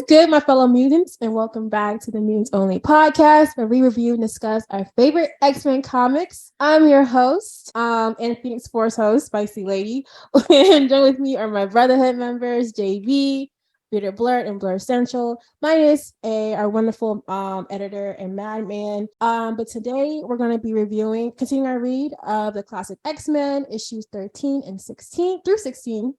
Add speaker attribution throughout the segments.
Speaker 1: good, my fellow mutants, and welcome back to the Mutants Only podcast, where we review and discuss our favorite X-Men comics. I'm your host, and Phoenix Force host, Spicy Lady. And join with me are my Brotherhood members, JB, Peter Blerd, and Blerd Central, minus our wonderful editor and madman. But today we're going to be continuing our read of the classic X-Men, issues 13 and 16 through 16.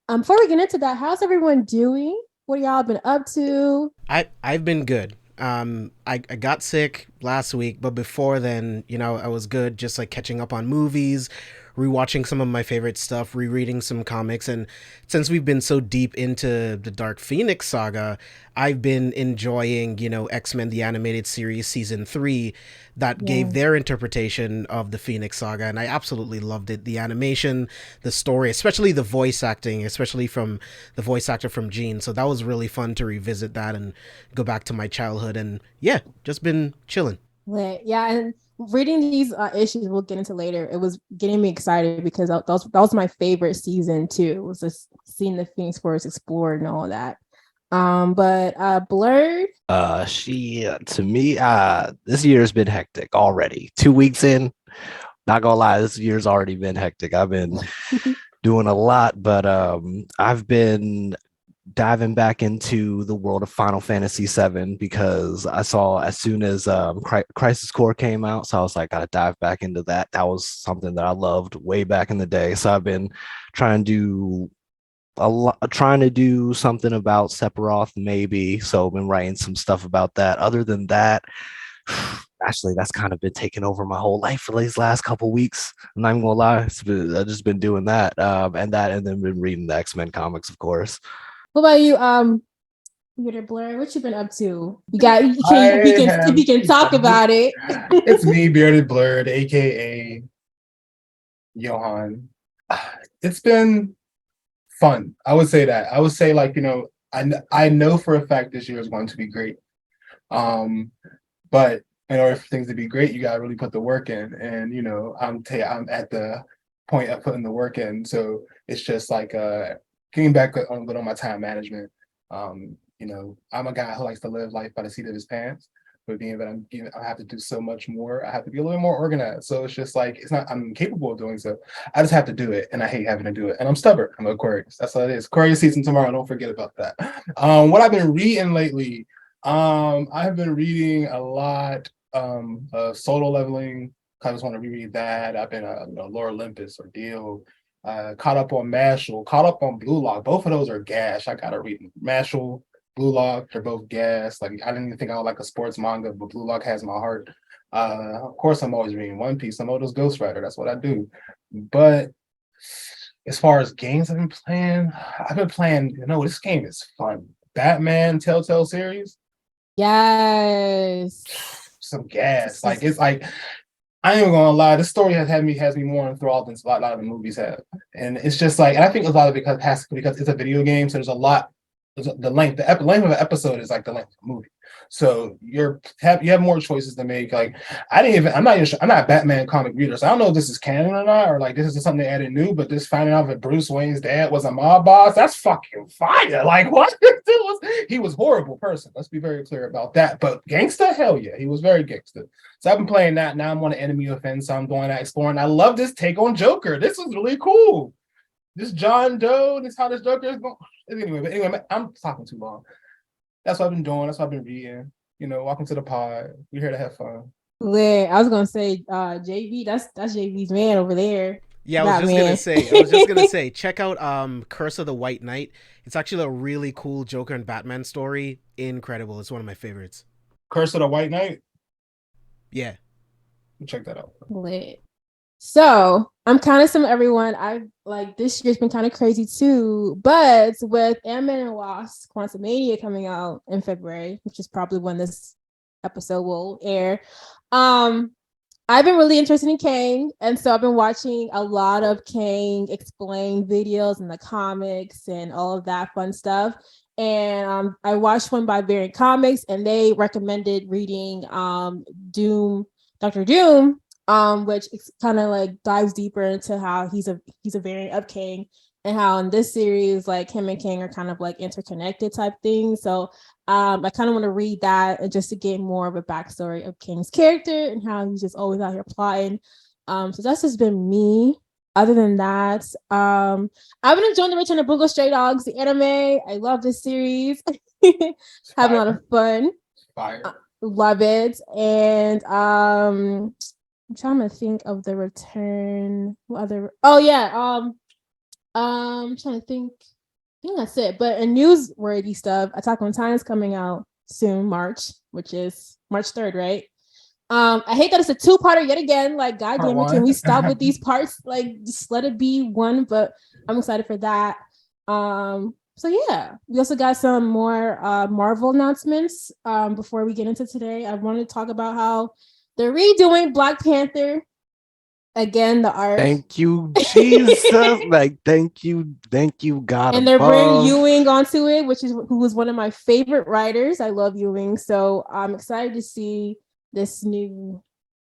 Speaker 1: Before we get into that, how's everyone doing? What y'all been up to?
Speaker 2: I've been good. I got sick last week, but before then, I was good, just like catching up on movies, rewatching some of my favorite stuff, rereading some comics, and since we've been so deep into the Dark Phoenix saga, I've been enjoying, X-Men the Animated Series Season 3 that gave their interpretation of the Phoenix saga, and I absolutely loved it. The animation, the story, especially the voice acting, especially from the voice actor from Gene, so that was really fun to revisit that and go back to my childhood, and yeah, just been chilling.
Speaker 1: Yeah, and reading these issues we'll get into later, it was getting me excited because that was my favorite season too. It was just seeing the Phoenix Force explored and all of that. But Blerd.
Speaker 3: To me, this year's been hectic already. 2 weeks in, not gonna lie, this year's already been hectic. I've been doing a lot, but I've been diving back into the world of Final Fantasy VII because I saw as soon as Crisis Core came out, so I was like, gotta dive back into that. That was something that I loved way back in the day. So I've been trying to do something about Sephiroth, maybe. So I've been writing some stuff about that. Other than that, actually, that's kind of been taking over my whole life for these last couple weeks. I'm not even gonna lie, I've just been doing that, and then been reading the X-Men comics, of course.
Speaker 1: What about you, Peter Blerd? What you been up to? We can talk about it.
Speaker 4: It's me, Bearded Blerd, aka Johan. It's been fun. I would say that. I would say, like, I know for a fact this year is going to be great. But in order for things to be great, you gotta really put the work in. And I'm at the point of putting the work in. So it's just like getting back on my time management. I'm a guy who likes to live life by the seat of his pants. But being that I have to do so much more, I have to be a little more organized. So it's just like I'm incapable of doing so. I just have to do it, and I hate having to do it. And I'm stubborn. I'm Aquarius. That's what it is. Aquarius season tomorrow. Don't forget about that. What I've been reading lately, I have been reading a lot of Solo Leveling. I just want to reread that. I've been Lore Olympus Ordeal. Caught up on Mashal, caught up on Blue Lock. Both of those are gash. I gotta read Mashal, Blue Lock. They're both gas. Like, I didn't even think I would like a sports manga, but Blue Lock has my heart. Of course, I'm always reading One Piece. I'm always Ghost Rider. That's what I do. But as far as games I've been playing. This game is fun. Batman Telltale series.
Speaker 1: Yes.
Speaker 4: Some gas. Like, it's like, I ain't gonna lie, this story has me more enthralled than a lot of the movies have. And it's just like, and I think a lot of it because it's a video game, so there's a lot. The length of an episode is like the length of a movie. So you have more choices to make. Like, I'm not a Batman comic reader, so I don't know if this is canon or not, or like this is something they added new, but just finding out that Bruce Wayne's dad was a mob boss, that's fucking fire. Like, what? He was a horrible person. Let's be very clear about that. But gangster, hell yeah, he was very gangster. So I've been playing that. Now I'm on an enemy offense, so I'm doing that, exploring. I love this take on Joker. This was really cool. This John Doe, this how this Joker is going. Anyway, I'm talking too long. That's what I've been doing. That's what I've been reading. Welcome to the pod. We're here to have fun.
Speaker 1: I was gonna say, JB, that's JB's man over there.
Speaker 2: Yeah, I was just gonna say, check out Curse of the White Knight. It's actually a really cool Joker and Batman story. Incredible. It's one of my favorites.
Speaker 4: Curse of the White Knight?
Speaker 2: Yeah.
Speaker 4: Check that out.
Speaker 1: Lit. So I'm kind of similar to everyone. I like this year's been kind of crazy too, but with Ant-Man and Wasp: Quantumania coming out in February, which is probably when this episode will air, I've been really interested in Kang, and so I've been watching a lot of Kang explain videos and the comics and all of that fun stuff. And I watched one by Variant Comics, and they recommended reading Dr. Doom which kind of like dives deeper into how he's a variant of King, and how in this series like him and King are kind of like interconnected type thing. So I kind of want to read that and just to get more of a backstory of King's character and how he's just always out here plotting. So that's just been me. Other than that, I've been enjoying the Return of Bungo Stray Dogs, the anime. I love this series. Having a lot of fun.
Speaker 4: Fire.
Speaker 1: Love it. And I'm trying to think of the return. What other? Oh yeah. I'm trying to think. I think that's it. But in newsworthy stuff, Attack on Titan is coming out soon, March, which is March 3rd, right? I hate that it's a two-parter yet again. Like, goddamn it, can we stop with these parts? Like, just let it be one. But I'm excited for that. So yeah, we also got some more Marvel announcements. Before we get into today, I wanted to talk about how they're redoing Black Panther. Again, the art.
Speaker 3: Thank you, Jesus. Like, thank you, God.
Speaker 1: And they're bringing Ewing onto it, who was one of my favorite writers. I love Ewing, so I'm excited to see this new,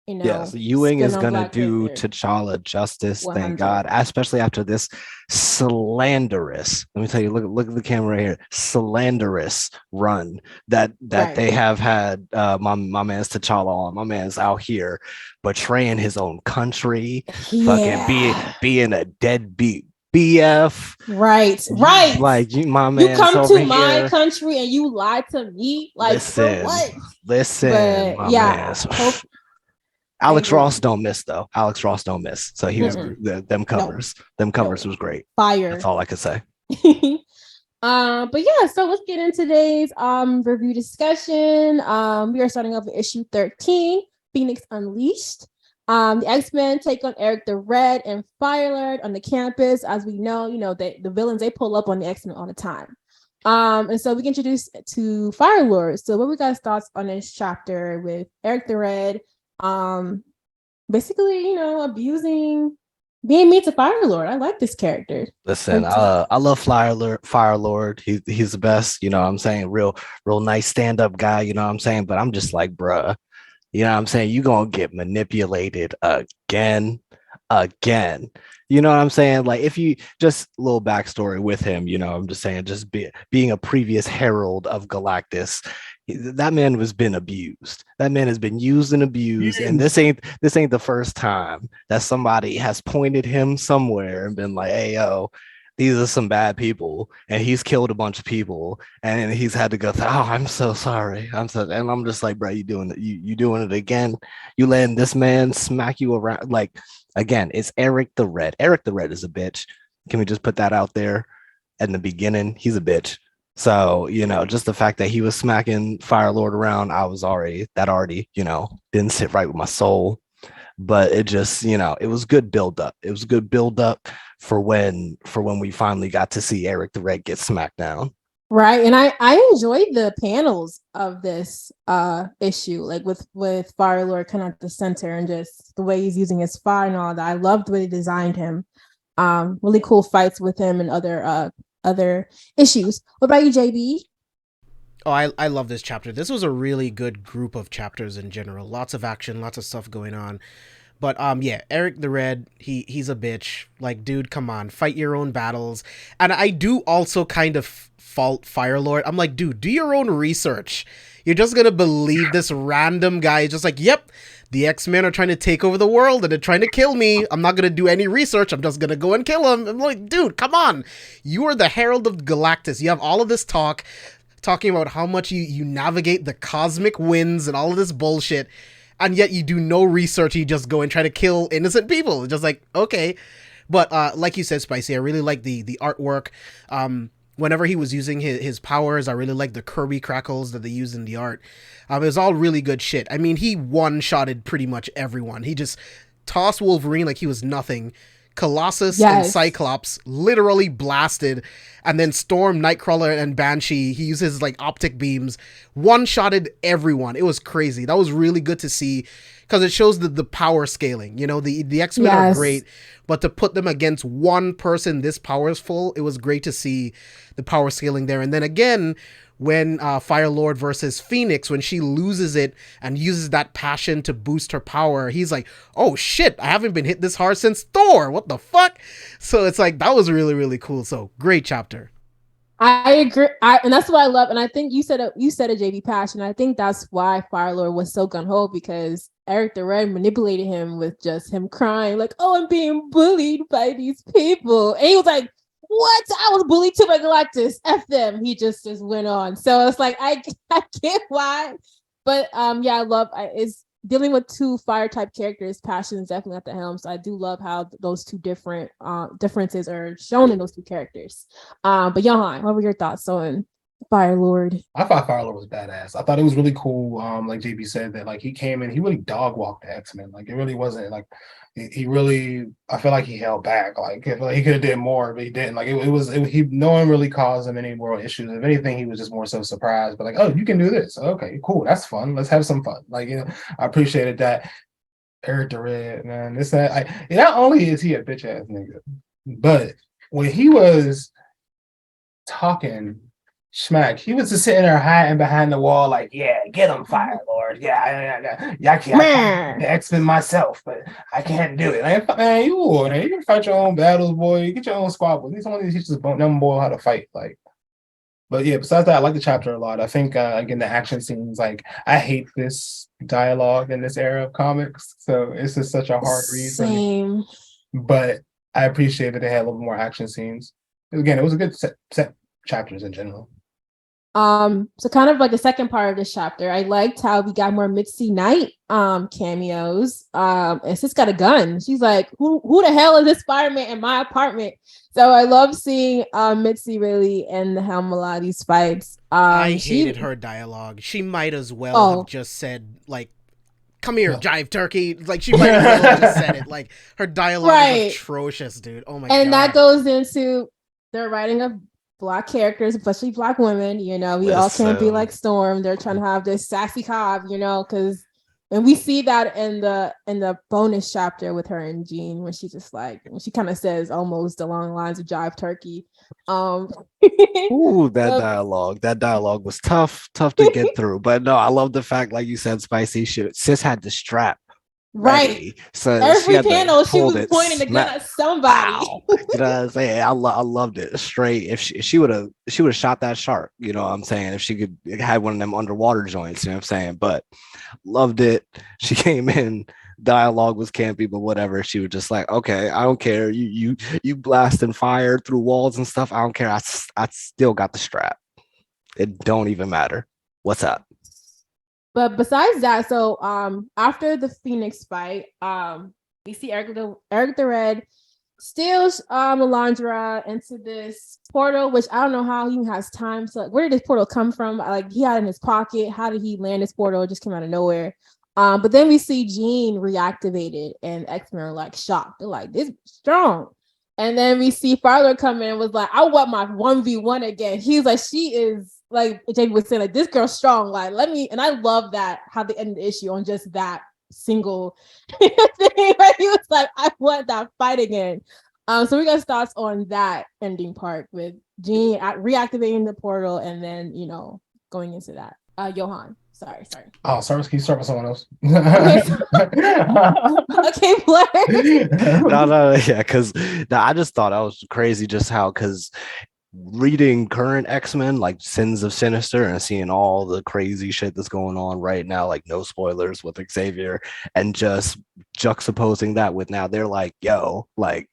Speaker 3: Yes, Ewing is gonna do
Speaker 1: Panther.
Speaker 3: T'Challa justice.
Speaker 1: 100.
Speaker 3: Thank God, especially after this slanderous. Let me tell you, look at the camera here. Slanderous run that
Speaker 1: Right.
Speaker 3: they have had. My man's T'Challa on. My man's out here betraying his own country, fucking being a deadbeat BF.
Speaker 1: Right.
Speaker 3: Like my man.
Speaker 1: You come to my country and you lie to me. Like, for what?
Speaker 3: Listen,
Speaker 1: but,
Speaker 3: my
Speaker 1: yeah,
Speaker 3: man. Alex Ross don't miss though. Alex Ross don't miss. So he was them covers. Them covers was great.
Speaker 1: Fire.
Speaker 3: That's all I could say.
Speaker 1: But yeah, so let's get into today's review discussion. We are starting off with issue 13, Phoenix Unleashed. The X-Men take on Eric the Red and Firelord on the campus. As we know, the villains, they pull up on the X-Men all the time. And so we get introduced to Firelord. So what we guys thoughts on this chapter with Eric the Red? Basically, abusing, being mean to Firelord. I like this character.
Speaker 3: Listen, I love Firelord. He's the best. You know what I'm saying? Real nice stand-up guy. You know what I'm saying? But I'm just like, bruh. You know what I'm saying? You gonna get manipulated again. You know what I'm saying? Like, if you just a little backstory with him, I'm just saying, just being a previous herald of Galactus, that man has been abused. That man has been used and abused. And this ain't the first time that somebody has pointed him somewhere and been like, hey, yo, these are some bad people, and he's killed a bunch of people, and he's had to go through, oh, I'm so sorry. And I'm just like, bro, you doing it? You doing it again? You letting this man smack you around? Like, again, it's Eric the Red. Eric the Red is a bitch. Can we just put that out there in the beginning? He's a bitch. So, just the fact that he was smacking Firelord around, that already, didn't sit right with my soul. But it just, it was good build up. It was a good build up for when we finally got to see Eric the Red get smacked down.
Speaker 1: Right. And I enjoyed the panels of this issue, like with Firelord kind of at the center and just the way he's using his fire and all that. I loved the way they designed him. Really cool fights with him and other issues. What about you, JB?
Speaker 2: Oh, I love this chapter. This was a really good group of chapters in general. Lots of action, lots of stuff going on. But yeah, Eric the Red, he's a bitch. Like, dude, come on, fight your own battles. And I do also kind of fault Firelord. I'm like, dude, do your own research. You're just gonna believe this random guy just like, yep, the X-Men are trying to take over the world and they're trying to kill me. I'm not gonna do any research. I'm just gonna go and kill him. I'm like, dude, come on. You are the Herald of Galactus. You have all of this talking about how much you navigate the cosmic winds and all of this bullshit, and yet you do no research. You just go and try to kill innocent people. Just like, okay. But like you said, Spicy, I really like the artwork. Whenever he was using his powers, I really like the Kirby crackles that they used in the art. It was all really good shit. I mean, he one-shotted pretty much everyone. He just tossed Wolverine like he was nothing. Colossus and Cyclops literally blasted, and then Storm, Nightcrawler, and Banshee, he uses like optic beams, one-shotted everyone. It was crazy. That was really good to see, because it shows the power scaling. The X-Men are great, but to put them against one person this powerful, it was great to see the power scaling there. And then again, when Fire Lord versus Phoenix, when she loses it and uses that passion to boost her power, he's like, oh shit, I haven't been hit this hard since Thor. What the fuck? So it's like, that was really, really cool. So great chapter.
Speaker 1: I agree, and that's what I love. And I think you said a JB Passion. I think that's why Firelord was so gun ho, because Eric the Red manipulated him with just him crying, like, "Oh, I'm being bullied by these people," and he was like, "What? I was bullied too by Galactus. F them." He just went on. So it's like I get why, but yeah, I love it's dealing with two fire type characters. Passion is definitely at the helm. So I do love how those two different differences are shown in those two characters. But Johan, what were your thoughts on Fire Lord?
Speaker 4: I thought Fire Lord was badass. I thought it was really cool. Like JB said, that like he came in, he really dog walked the X-Men. Like it really wasn't like he really. I feel like he held back. Like I feel like he could have did more, but he didn't. Like no one really caused him any world issues. If anything, he was just more so surprised. But like, oh, you can do this. Okay, cool. That's fun. Let's have some fun. Like I appreciated that. Eric the Red, man. This that. Not only is he a bitch ass nigga, but when he was talking smack, he was just sitting there hiding behind the wall, like, yeah, get him, Fire Lord. Yeah, I can't the X-Men myself, but I can't do it. Like, man, you can fight your own battles, boy. You get your own squabbles. Need someone to teach this dumb boy how to fight. Like, but yeah, besides that, I like the chapter a lot. I think again the action scenes, like I hate this dialogue in this era of comics. So it's just such a hard read for me. But I appreciate that they had a little more action scenes. Again, it was a good set chapters in general.
Speaker 1: So kind of like the second part of this chapter, I liked how we got more Mitzi Knight cameos. And she's got a gun. She's like, who the hell is this fireman in my apartment? So I love seeing Mitzi really in the helm a lot of these fights.
Speaker 2: I hated her dialogue. She might as well have just said, like, come here, jive turkey. Like, she might as well have just said it. Like, her dialogue is atrocious, dude. Oh my god.
Speaker 1: And that goes into their writing of Black characters, especially Black women. We all can't be like Storm. They're trying to have this sassy cob, because, and we see that in the bonus chapter with her and Jean, when she just like, when she kind of says almost along the lines of jive turkey.
Speaker 3: Ooh, that dialogue was tough to get through. But no, I love the fact, like you said, Spicy, sis had the strap.
Speaker 1: Right.
Speaker 3: So
Speaker 1: every panel she was pointing the gun at somebody.
Speaker 3: Wow. You know what I'm saying? I loved it straight. If she would have shot that shark, you know what I'm saying? If she could had one of them underwater joints, you know what I'm saying? But loved it. She came in, dialogue was campy, but whatever. She was just like, okay, I don't care. You blasting fire through walls and stuff. I don't care. I still got the strap. It don't even matter. What's up?
Speaker 1: But besides that, so after the Phoenix fight, we see Eric the Red steals Melandra into this portal, which I don't know how he has time to, where did this portal come from? Like, he had it in his pocket. How did he land this portal? It just came out of nowhere. But then we see Jean reactivated, and X-Men are like shocked. They're like, this is strong. And then we see Farler come in and was like, I want my 1v1 again. He's like, she is, like JB was saying, like, this girl's strong. Like, and I love that, how they ended the issue on just that single thing, where he was like, I want that fight again. So we got thoughts on that ending part with Jean reactivating the portal and then, going into that. Johan. Sorry.
Speaker 4: Oh, sorry. Can you start with someone else?
Speaker 1: Okay, Blerd.
Speaker 3: No, yeah, because I just thought that was crazy, just how, because reading current X-Men, like Sins of Sinister, and seeing all the crazy shit that's going on right now, like no spoilers with Xavier, and just juxtaposing that with now, they're like, yo, like,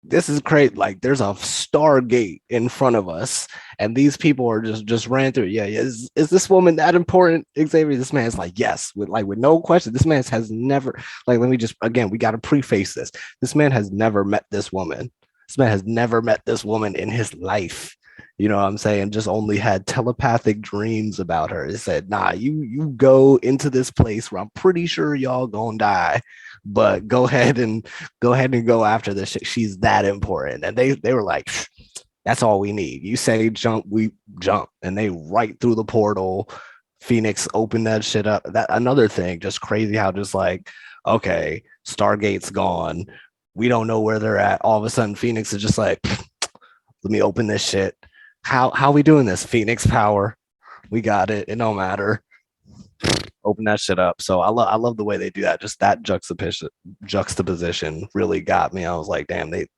Speaker 3: this is great. Like, there's a Stargate in front of us, and these people are just ran through. Yeah. Is this woman that important, Xavier? This man's like, yes, with no question. This man has never, like, let me just, again, we got to preface this. This man has never met this woman. This man has never met this woman in his life. You know what I'm saying? Just only had telepathic dreams about her. It said, nah, you go into this place where I'm pretty sure y'all gonna die, but go ahead and go after this. She's that important. And they were like, that's all we need. You say jump, we jump. And they right through the portal. Phoenix opened that shit up. That another thing, just crazy how just like, okay, Stargate's gone. We don't know where they're at. All of a sudden, Phoenix is just like, let me open this shit. How we doing this? Phoenix power. We got it. It don't matter. Open that shit up. So I love the way they do that. Just that juxtaposition really got me. I was like, damn, it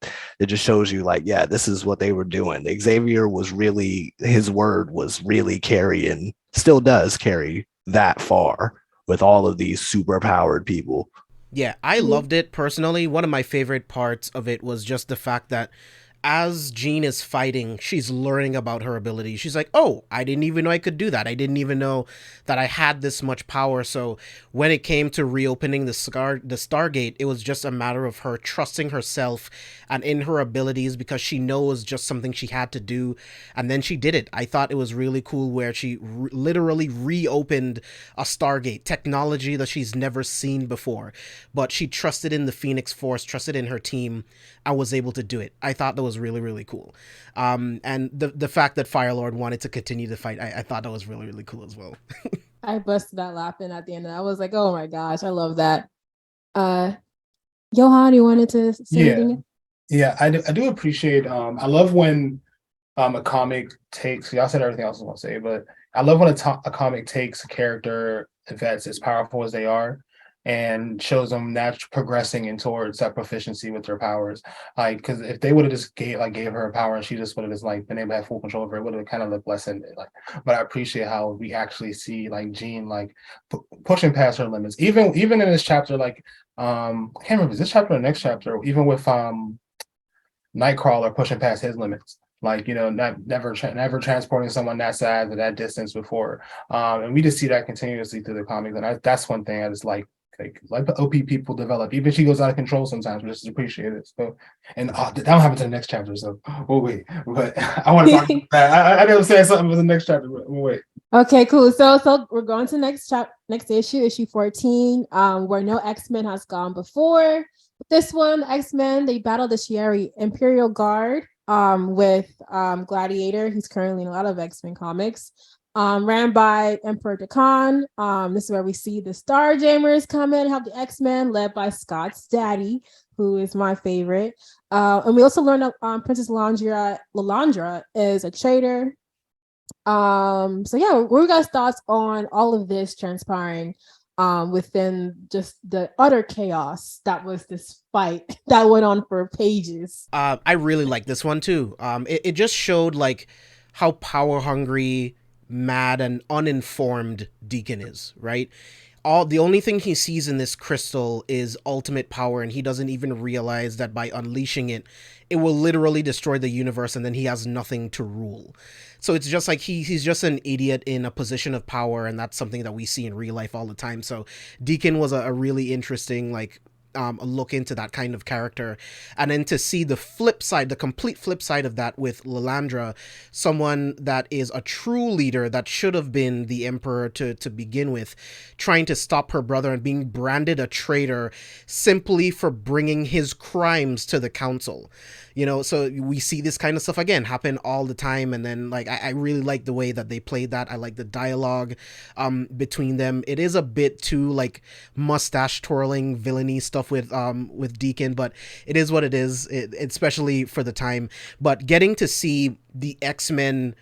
Speaker 3: just shows you like, yeah, this is what they were doing. Xavier was really, his word was really carrying, still does carry that far with all of these super powered people.
Speaker 2: Yeah, I loved it personally. One of my favorite parts of it was just the fact that as Jean is fighting, she's learning about her abilities. She's like, oh, I didn't even know I could do that. I didn't even know that I had this much power. So when it came to reopening the Stargate, it was just a matter of her trusting herself and in her abilities because she knows just something she had to do. And then she did it. I thought it was really cool where she literally reopened a Stargate, technology that she's never seen before. But she trusted in the Phoenix Force, trusted in her team, and was able to do it. I thought that was really, really cool. And the fact that Firelord wanted to continue the fight, I thought that was really, really cool as well.
Speaker 1: I busted out laughing at the end. I was like, oh my gosh, I love that. Johan, you wanted to say anything?
Speaker 4: Yeah, I do appreciate I love when a comic takes, y'all said everything else I was gonna say, but I love when a comic takes a character that's as powerful as they are and shows them that progressing in towards that proficiency with their powers. Like, because if they would have just gave her a power and she just would have just like been able to have full control over it, would have kind of looked less in it. Like, but I appreciate how we actually see like Jean like pushing past her limits, even in this chapter. Like, I can't remember, is this chapter or next chapter? Even with Nightcrawler pushing past his limits. Like, you know, never transporting someone that size or that distance before. And we just see that continuously through the comics. And that's one thing I just like the OP people develop. Even she goes out of control sometimes, which is appreciated. So, and that'll happen to the next chapter. So, wait. But I want to talk about that. I didn't say something for the next chapter. But wait.
Speaker 1: Okay, cool. So we're going to next issue 14, where no X-Men has gone before. This one, X-Men, they battle the Shi'ar Imperial Guard with Gladiator. He's currently in a lot of X-Men comics. Ran by Emperor Dekan. This is where we see the Starjammers come in, help the X-Men, led by Scott's daddy, who is my favorite. And we also learned that Princess Lilandra is a traitor. So yeah, what are you guys' thoughts on all of this transpiring within just the utter chaos that was this fight that went on for pages?
Speaker 2: I really like this one too. It just showed like how power hungry, mad, and uninformed Deacon is, right? The only thing he sees in this crystal is ultimate power, and he doesn't even realize that by unleashing it, it will literally destroy the universe, and then he has nothing to rule. So it's just like he's just an idiot in a position of power, and that's something that we see in real life all the time. So Deacon was a really interesting like a look into that kind of character, and then to see the flip side, the complete flip side of that with Lilandra, someone that is a true leader that should have been the emperor to begin with, trying to stop her brother and being branded a traitor simply for bringing his crimes to the council. You know, so we see this kind of stuff again happen all the time. And then like I really like the way that they played that. I like the dialogue between them. It is a bit too like mustache twirling villainy stuff with Deacon, but it is what it is, especially for the time. But getting to see the X-Men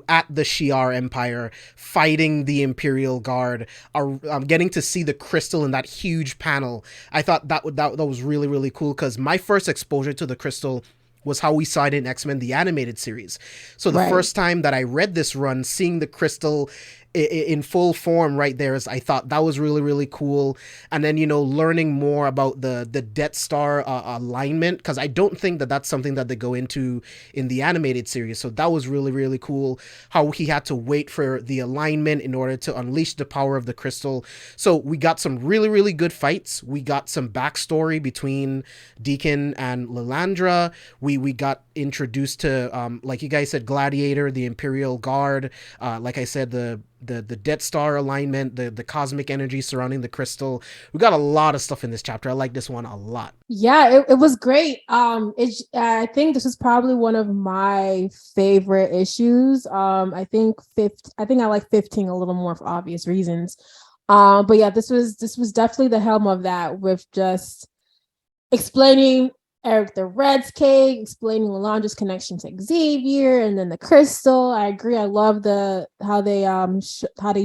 Speaker 2: at the Shi'ar Empire fighting the Imperial Guard, getting to see the crystal in that huge panel, I thought that was really, really cool, because my first exposure to the crystal was how we saw it in X-Men the animated series. So the first time that I read this run, seeing the crystal in full form right there, I thought that was really, really cool. And then, you know, learning more about the Death Star alignment, because I don't think that that's something that they go into in the animated series. So that was really, really cool, how he had to wait for the alignment in order to unleash the power of the crystal. So we got some really, really good fights. We got some backstory between Deacon and Lilandra. We got introduced to, like you guys said, Gladiator, the Imperial Guard. Like I said, the Death Star alignment, the cosmic energy surrounding the crystal. We got a lot of stuff in this chapter. I like this one a lot.
Speaker 1: Yeah, it was great. I think this is probably one of my favorite issues. I think I like 15 a little more for obvious reasons. But yeah, this was definitely the helm of that, with just explaining Eric the Red's cake, explaining Lalandra's connection to Xavier, and then the crystal. I agree. I love how they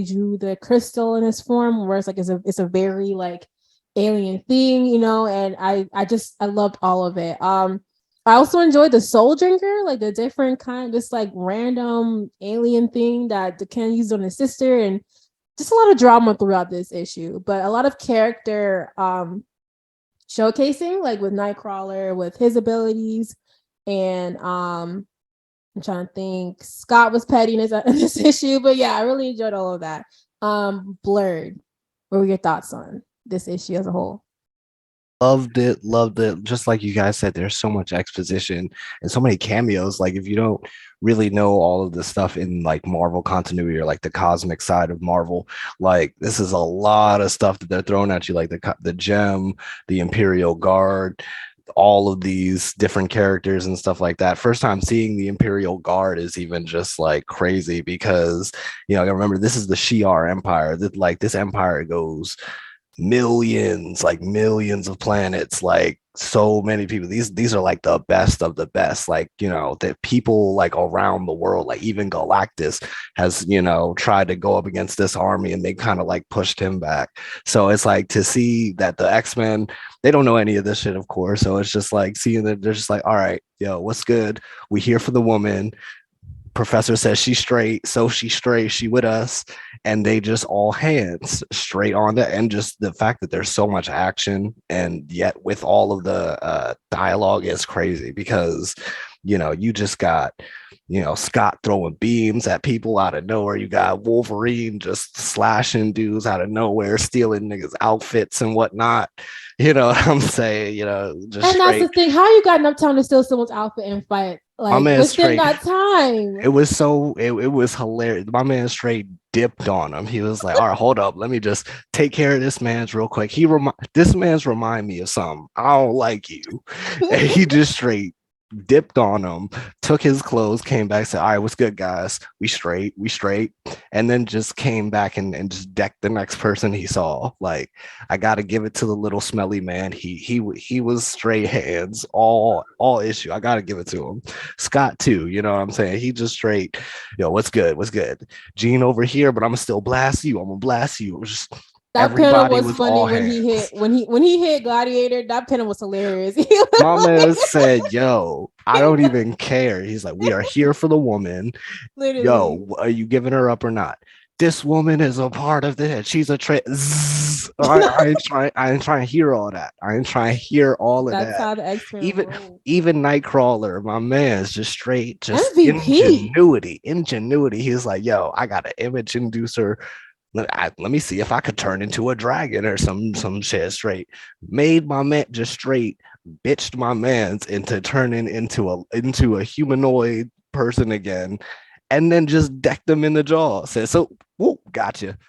Speaker 1: drew the crystal in this form, where it's like it's a very like alien thing, you know. And I loved all of it. I also enjoyed the soul drinker, like the different kind, just like random alien thing that the Ken used on his sister, and just a lot of drama throughout this issue, but a lot of character showcasing, like with Nightcrawler, with his abilities, and I'm trying to think. Scott was petty in this issue, but yeah, I really enjoyed all of that. Blerd, what were your thoughts on this issue as a whole?
Speaker 3: Loved it. Just like you guys said, there's so much exposition and so many cameos. Like, if you don't really know all of this stuff in like Marvel continuity or like the cosmic side of Marvel, like this is a lot of stuff that they're throwing at you, like the gem, the Imperial Guard, all of these different characters and stuff like that. First time seeing the Imperial Guard is even just like crazy, because you know, remember, this is the Shi'ar Empire. That, like, this empire goes millions, like millions of planets, like so many people. These are like the best of the best, like, you know, that people like around the world, like even Galactus has, you know, tried to go up against this army and they kind of like pushed him back. So it's like to see that the X-Men, they don't know any of this shit, of course, so it's just like seeing that they're just like, all right, yo, what's good, we here for the woman. Professor says she's straight, so she's straight, she with us, and they just all hands straight on that. And just the fact that there's so much action, and yet with all of the dialogue is crazy, because you know, you just got, you know, Scott throwing beams at people out of nowhere. You got Wolverine just slashing dudes out of nowhere, stealing niggas' outfits and whatnot. You know what I'm saying? You know, just
Speaker 1: and
Speaker 3: straight.
Speaker 1: that's the thing. How you got enough time to steal someone's outfit and fight?
Speaker 3: My
Speaker 1: Like
Speaker 3: man
Speaker 1: within
Speaker 3: straight.
Speaker 1: that time.
Speaker 3: It was so it was hilarious. My man straight dipped on him. He was like, "All right, hold up, let me just take care of this man's real quick." This man's remind me of something. I don't like you, and he just straight dipped on him, took his clothes, came back, said, "All right, what's good, guys? We straight," and then just came back and just decked the next person he saw. Like, I got to give it to the little smelly man. He was straight hands all issue. I got to give it to him. Scott too. You know what I'm saying? He just straight, yo, what's good? What's good? Gene over here, but I'm gonna still blast you. I'm gonna blast you. It was just
Speaker 1: That panel
Speaker 3: everybody
Speaker 1: was
Speaker 3: was
Speaker 1: funny
Speaker 3: all
Speaker 1: when
Speaker 3: hands.
Speaker 1: when he hit Gladiator. That panel was hilarious.
Speaker 3: My man said, "Yo, I don't even care." He's like, "We are here for the woman.
Speaker 1: Literally.
Speaker 3: Yo, are you giving her up or not? This woman is a part of this. She's a I ain't trying to hear all that. I ain't trying to hear all of
Speaker 1: That's
Speaker 3: that.
Speaker 1: how the X-Men
Speaker 3: Even
Speaker 1: roll.
Speaker 3: even Nightcrawler, my man, is just straight, just
Speaker 1: MVP.
Speaker 3: ingenuity. He's like, yo, I got an image inducer. Let me see if I could turn into a dragon or some shit. Straight made my man just straight bitched my man's into turning into a humanoid person again, and then just decked them in the jaw. Said, so, whoop, gotcha.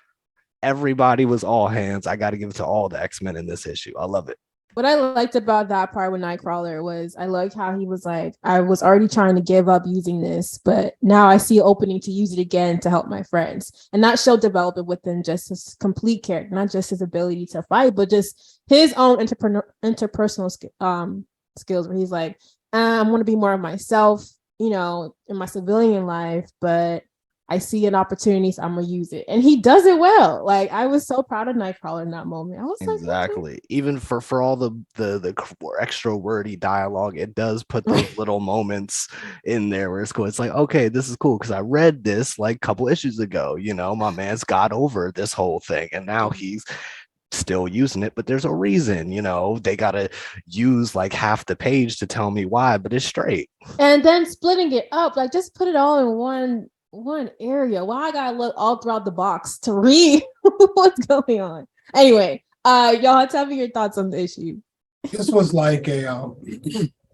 Speaker 3: Everybody was all hands. I got to give it to all the X-Men in this issue. I love it.
Speaker 1: What I liked about that part with Nightcrawler was I liked how he was like, I was already trying to give up using this, but now I see an opening to use it again to help my friends. And that showed development within just his complete character, not just his ability to fight, but just his own interpersonal skills, where he's like, I want to be more of myself, you know, in my civilian life, but I see an opportunity, so I'm gonna use it, and he does it well. Like, I was so proud of Nightcrawler in that moment. I was
Speaker 3: Exactly.
Speaker 1: like,
Speaker 3: Even for all the extra wordy dialogue, it does put those little moments in there where it's cool. It's like, okay, this is cool because I read this like a couple issues ago. You know, my man's got over this whole thing, and now he's still using it, but there's a reason. You know, they gotta use like half the page to tell me why, but it's straight.
Speaker 1: and then splitting it up, like just put it all in one area. Why I gotta look all throughout the box to read what's going on? Anyway, y'all tell me your thoughts on the issue.
Speaker 4: This was like a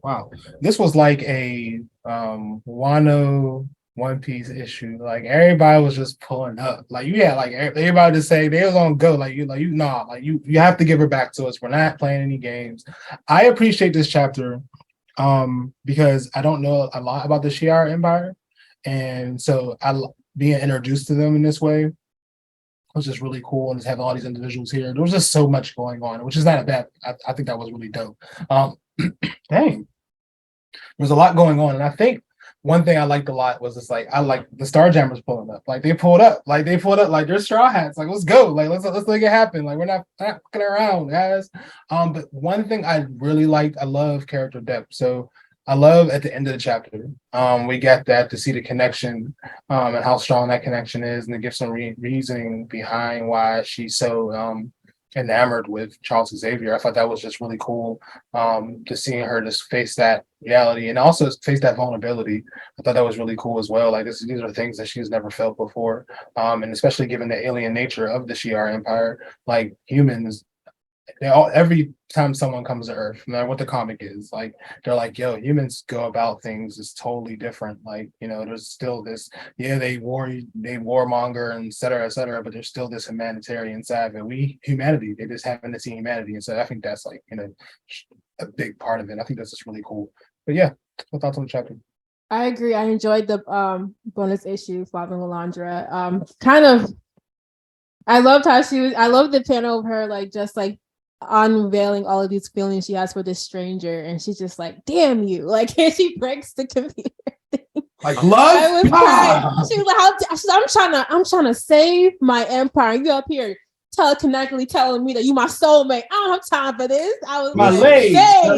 Speaker 4: wow. This was like a Wano One Piece issue. Like everybody was just pulling up. Like you had like everybody just say they was on go. Like you nah. Like you have to give her back to us. We're not playing any games. I appreciate this chapter because I don't know a lot about the Shi'ar Empire. And so being introduced to them in this way was just really cool, and just having all these individuals here. There was just so much going on, which is not a bad. I think that was really dope. dang, there's a lot going on, and I think one thing I liked a lot was just like I like the Starjammers pulling up. Like they pulled up, like they're straw hats. Like let's go, like let's make it happen. Like we're not fucking around, guys. But one thing I really liked, I love character depth. So I love at the end of the chapter, we get that to see the connection, and how strong that connection is, and to give some reasoning behind why she's so enamored with Charles Xavier. I thought that was just really cool, to seeing her just face that reality and also face that vulnerability. I thought that was really cool as well. Like these are things that she's never felt before, and especially given the alien nature of the Shi'ar Empire, like humans. Every time someone comes to Earth, no matter what the comic is, like they're like, "Yo, humans go about things is totally different." Like, there's still this, yeah, they warmonger and et cetera, but there's still this humanitarian side. And humanity, they just happen to see humanity, and so I think that's like, a big part of it. I think that's just really cool. But yeah, what thoughts on the chapter?
Speaker 1: I agree. I enjoyed the bonus issue following Lalandra. Kind of, I loved how I loved the panel of her like just like unveiling all of these feelings she has for this stranger, and she's just like, "Damn you!" Like, and she breaks the computer thing.
Speaker 4: Like love.
Speaker 1: I was crying. She was like, I'm trying to save my empire. You up here telekinetically telling me that you my soulmate. I don't have time for this. I was
Speaker 4: my
Speaker 1: like,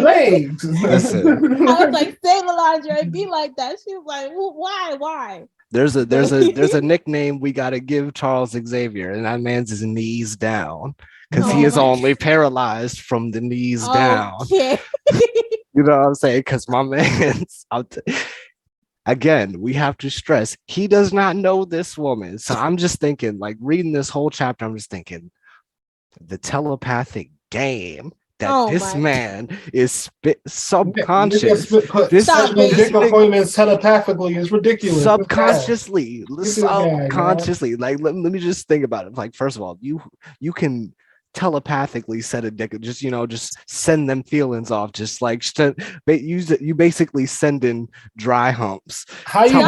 Speaker 4: legs.
Speaker 3: Listen.
Speaker 1: I was like, save Lalandra and be like that. She was like, well, why?
Speaker 3: There's a nickname we gotta give Charles Xavier, and that man's his knees down. Because he is only paralyzed from the knees down. You know what I'm saying? Because my man's again, we have to stress he does not know this woman. So I'm just thinking, like reading this whole chapter, I'm just thinking the telepathic game that this man is subconscious.
Speaker 4: This appointments telepathically is ridiculous.
Speaker 3: Subconsciously. Like let me just think about it. Like, first of all, you can telepathically set a dick, just send them feelings off, just like you basically send in dry humps.
Speaker 1: How you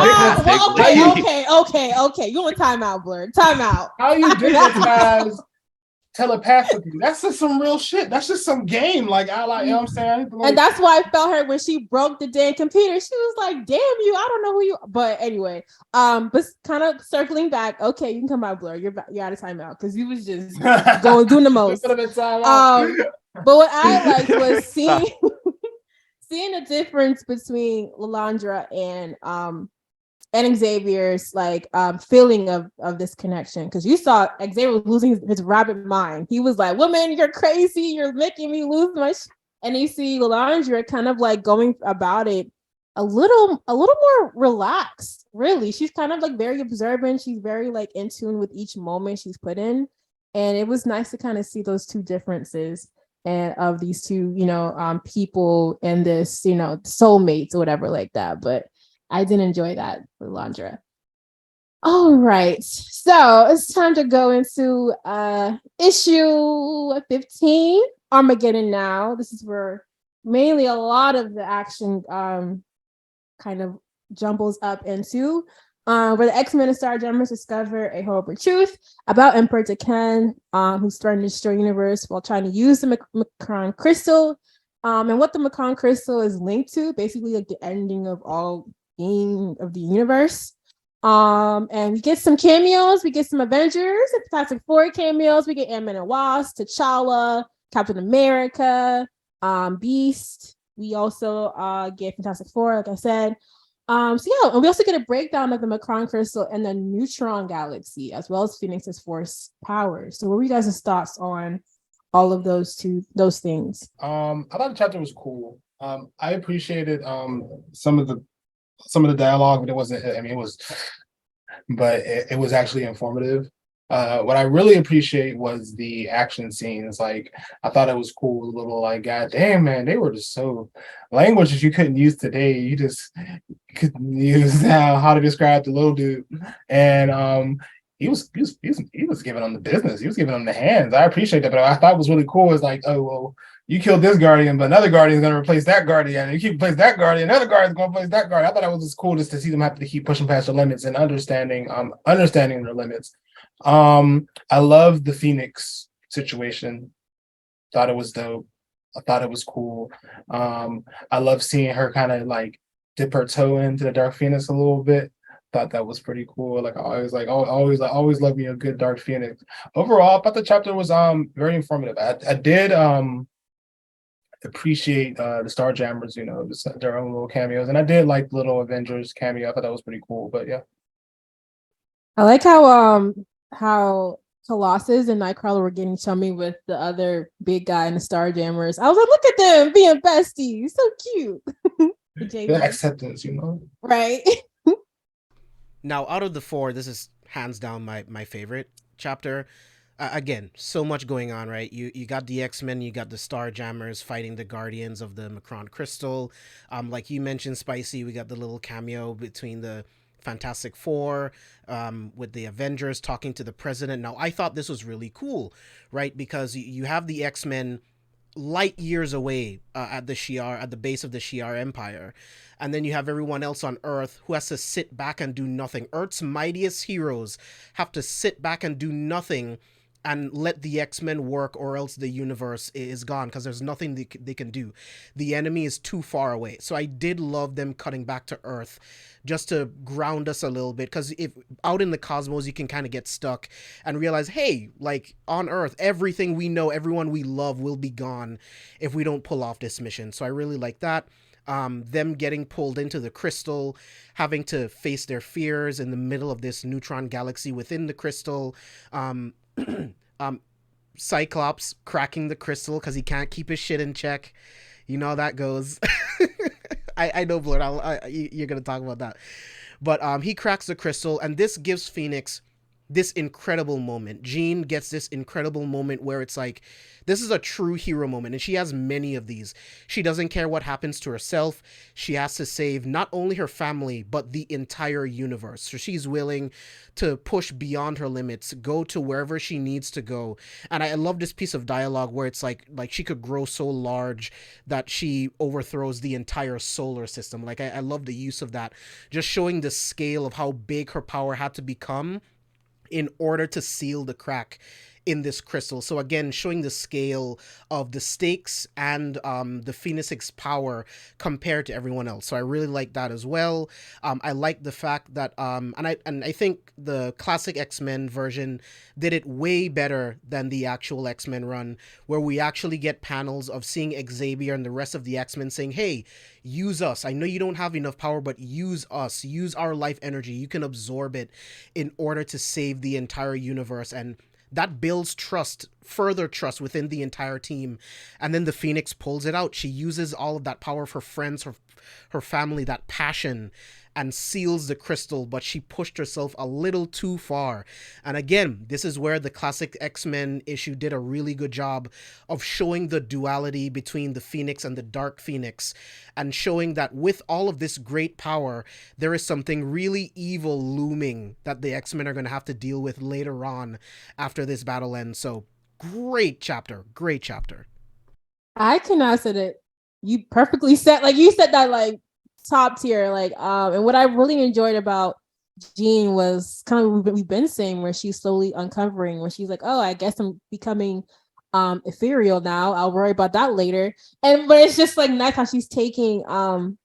Speaker 1: okay, you want time out, Blerd, time out.
Speaker 4: How you digitize telepathically? That's just some real shit. That's just some game. Like you know what I'm saying?
Speaker 1: And that's why I felt her when she broke the damn computer. She was like, "Damn you, I don't know who you." But anyway, but kind of circling back. Okay, you can come out, Blerd. You're out of timeout because you was just doing the most. But what I liked was seeing the difference between Lalandra and Xavier's like feeling of this connection, because you saw Xavier was losing his rabbit mind. He was like, "Woman, you're crazy. You're making me lose my." And you see Lalandra kind of like going about it a little more relaxed. Really, she's kind of like very observant. She's very like in tune with each moment she's put in, and it was nice to kind of see those two differences and of these two, people and this, soulmates or whatever like that. But I did enjoy that with Lalandra. All right, so it's time to go into issue 15, Armageddon Now. This is where mainly a lot of the action kind of jumbles up into, where the X-Men and Starjammers discover a horrible truth about Emperor Dekan, who's threatening to destroy the universe while trying to use the Macron crystal. And what the Macron crystal is linked to, basically like the ending of all being of the universe. And we get some cameos. We get some Avengers and Fantastic Four cameos. We get Ant-Man and Wasp, T'Challa, Captain America, Beast. We also get Fantastic Four, like I said. And we also get a breakdown of the Macron crystal and the neutron galaxy, as well as Phoenix's force powers. So what were you guys' thoughts on all of those things?
Speaker 4: I thought the chapter was cool. I appreciated some of the dialogue, but it wasn't. I mean, it was actually informative. What I really appreciate was the action scenes. Like, I thought it was cool. A little like, God damn, man, they were just so languages you couldn't use today. You just couldn't use now how to describe the little dude. And he was giving them the business. He was giving them the hands. I appreciate that. But I thought was really cool is like, oh well, you killed this Guardian, but another Guardian is going to replace that Guardian. You keep replace that Guardian, another Guardian is going to replace that Guardian. I thought it was just cool just to see them have to keep pushing past their limits and understanding their limits. I love the Phoenix situation. Thought it was dope. I thought it was cool. I love seeing her kind of like dip her toe into the Dark Phoenix a little bit. Thought that was pretty cool. Like I always love me a good Dark Phoenix. Overall, I thought the chapter was very informative. I did appreciate the Starjammers, their own little cameos, and I did like little Avengers cameo. I thought that was pretty cool. But yeah,
Speaker 1: I like how Colossus and Nightcrawler were getting chummy with the other big guy and the Starjammers. I was like, look at them being besties, so cute.
Speaker 4: the acceptance,
Speaker 1: Right.
Speaker 2: Now, out of the four, this is hands down my favorite chapter. Again, so much going on, right? You got the X-Men, you got the Starjammers fighting the Guardians of the Macron Crystal. Like you mentioned, Spicy, we got the little cameo between the Fantastic Four, with the Avengers talking to the president. Now, I thought this was really cool, right? Because you have the X-Men light years away at the Shi'ar, at the base of the Shi'ar Empire. And then you have everyone else on Earth who has to sit back and do nothing. Earth's mightiest heroes have to sit back and do nothing and let the X-Men work, or else the universe is gone because there's nothing they can do. The enemy is too far away. So I did love them cutting back to Earth just to ground us a little bit, because if out in the cosmos you can kind of get stuck and realize, hey, like on Earth, everything we know, everyone we love will be gone if we don't pull off this mission. So I really like that. Them getting pulled into the crystal, having to face their fears in the middle of this neutron galaxy within the crystal. Cyclops cracking the crystal because he can't keep his shit in check. You know how that goes. I know, Blerd. You're gonna talk about that, but he cracks the crystal, and this gives Phoenix this incredible moment. Jean gets this incredible moment where it's like, this is a true hero moment, and she has many of these. She doesn't care what happens to herself. She has to save not only her family, but the entire universe. So she's willing to push beyond her limits, go to wherever she needs to go. And I love this piece of dialogue where it's like she could grow so large that she overthrows the entire solar system. Like I love the use of that, just showing the scale of how big her power had to become in order to seal the crack in this crystal. So again, showing the scale of the stakes and the Phoenix's power compared to everyone else. So I really like that as well. I like the fact that and I think the classic X-Men version did it way better than the actual X-Men run, where we actually get panels of seeing Xavier and the rest of the X-Men saying, hey, use us. I know you don't have enough power, but use us. Use our life energy. You can absorb it in order to save the entire universe. And that builds trust, further trust within the entire team. And then the Phoenix pulls it out. She uses all of that power for friends, her family, that passion, and seals the crystal, but she pushed herself a little too far. And again, this is where the classic X-Men issue did a really good job of showing the duality between the Phoenix and the Dark Phoenix, and showing that with all of this great power, there is something really evil looming that the X-Men are going to have to deal with later on after this battle ends. So great chapter.
Speaker 1: I cannot say that you perfectly said, like you said that like top tier, like and what I really enjoyed about Jean was kind of what we've been saying, where she's slowly uncovering, where she's like, oh, I guess I'm becoming ethereal now. I'll worry about that later. But it's just like nice how she's taking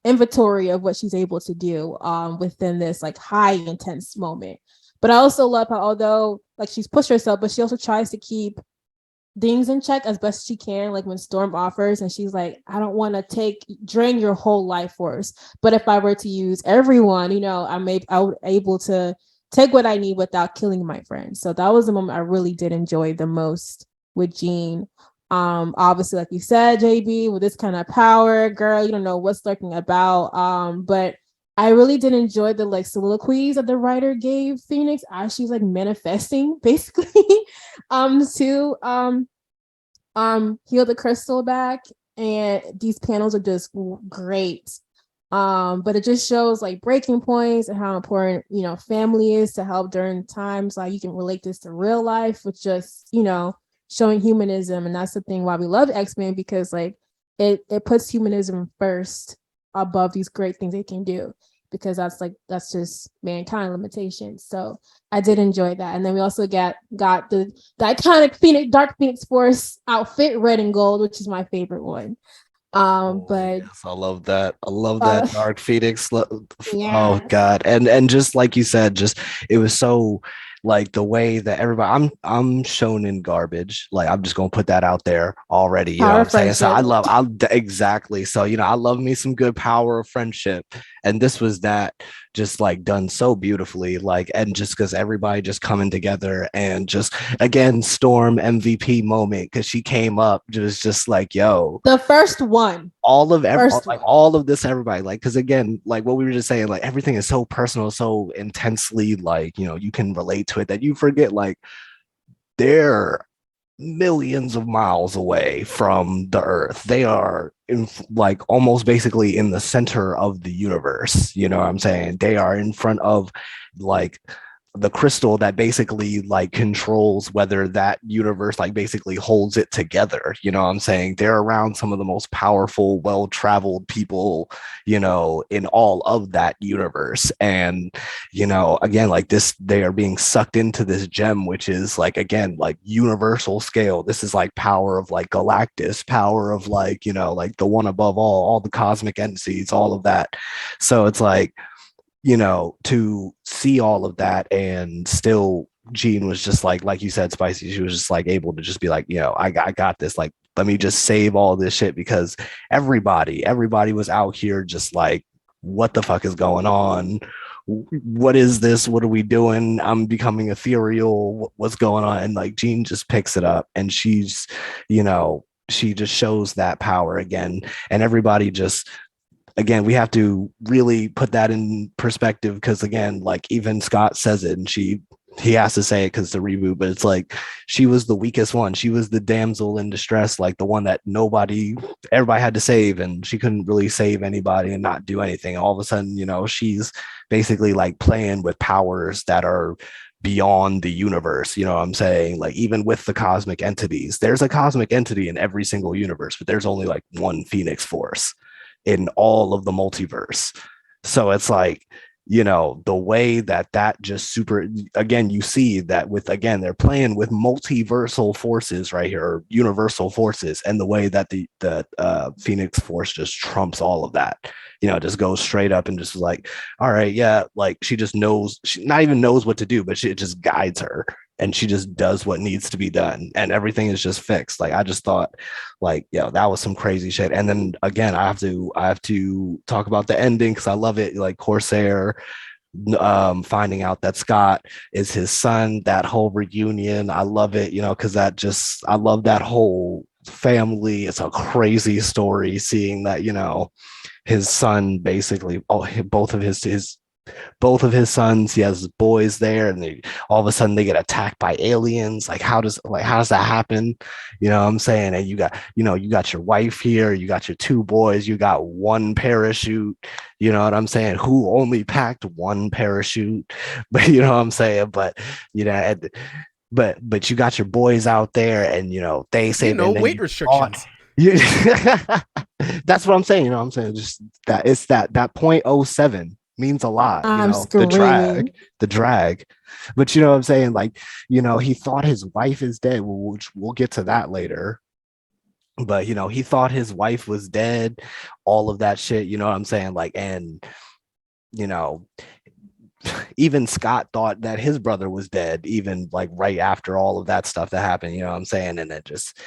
Speaker 1: inventory of what she's able to do within this like high intense moment. But I also love how, although like she's pushed herself, but she also tries to keep things in check as best she can. Like when Storm offers and she's like, I don't want to drain your whole life force, but if I were to use everyone, I would able to take what I need without killing my friends. So that was the moment I really did enjoy the most with Jean. Obviously, like you said, JB, with this kind of power, girl, you don't know what's lurking about. But I really did enjoy the like soliloquies that the writer gave Phoenix as she's like manifesting basically to heal the crystal back. And these panels are just great. But it just shows like breaking points and how important, family is to help during times. Like you can relate this to real life with just, showing humanism. And that's the thing why we love X-Men, because like it puts humanism first above these great things they can do. because that's just mankind limitations. So I did enjoy that. And then we also got the iconic Dark Phoenix Force outfit, red and gold, which is my favorite one. But
Speaker 3: yes, I love that. I love that Dark Phoenix. Oh
Speaker 1: yeah,
Speaker 3: God. And just like you said, just it was so like the way that everybody I'm shown in garbage. Like I'm just gonna put that out there already. You know
Speaker 1: power
Speaker 3: what
Speaker 1: of
Speaker 3: I'm saying? So
Speaker 1: friendship.
Speaker 3: I exactly. So I love me some good power of friendship. And this was that just like done so beautifully. Like, and just because everybody just coming together and just again, Storm MVP moment because she came up just like, yo,
Speaker 1: The first one.
Speaker 3: all of this everybody like because again like what we were just saying like everything is so personal so intensely like you can relate to it that you forget like they're millions of miles away from the earth. They are like almost basically in the center of the universe, you know what I'm saying? They are in front of like the crystal that basically like controls whether that universe like basically holds it together. You know what I'm saying? They're around some of the most powerful, well-traveled people, in all of that universe. And, again, like this, they are being sucked into this gem, which is like, again, like universal scale. This is like power of like Galactus, power of like, like the one above all the cosmic entities, all of that. So it's like, to see all of that and still Jean was just like you said, Spicy, she was just like able to just be like, I got this. Like, let me just save all this shit because everybody was out here just like, what the fuck is going on? What is this? What are we doing? I'm becoming ethereal. What's going on? And like Jean just picks it up and she's, she just shows that power again. And everybody just again, we have to really put that in perspective because again, like even Scott says it and he has to say it because it's a reboot, but it's like she was the weakest one. She was the damsel in distress, like the one that everybody had to save, and she couldn't really save anybody and not do anything. All of a sudden, she's basically like playing with powers that are beyond the universe. You know what I'm saying? Like even with the cosmic entities, there's a cosmic entity in every single universe, but there's only like one Phoenix Force in all of the multiverse. So it's like, the way that just super, again, you see that with, again, they're playing with multiversal forces right here, or universal forces, and the way that the Phoenix Force just trumps all of that, just goes straight up and just like, all right, yeah, like she just knows, she not even knows what to do, but it just guides her and she just does what needs to be done and everything is just fixed. Like I just thought like, that was some crazy shit. And then again, I have to talk about the ending because I love it. Like Corsair finding out that Scott is his son, that whole reunion. I love it, because I love that whole family. It's a crazy story seeing that, his son basically, both of his sons, he has boys there, and all of a sudden they get attacked by aliens. Like how does that happen? You know what I'm saying? And you got your wife here, you got your two boys, you got one parachute, you know what I'm saying, who only packed one parachute. But you know what I'm saying, but but you got your boys out there and they say that
Speaker 2: weight restrictions.
Speaker 3: That's what I'm saying. You know what I'm saying? Just that it's that .07 means a lot,
Speaker 1: I'm
Speaker 3: the
Speaker 1: screaming.
Speaker 3: drag. But you know what I'm saying? Like, he thought his wife is dead, which we'll get to that later. But he thought his wife was dead, all of that shit, you know what I'm saying? Like, and you know, even Scott thought that his brother was dead, even like right after all of that stuff that happened, you know what I'm saying? And it just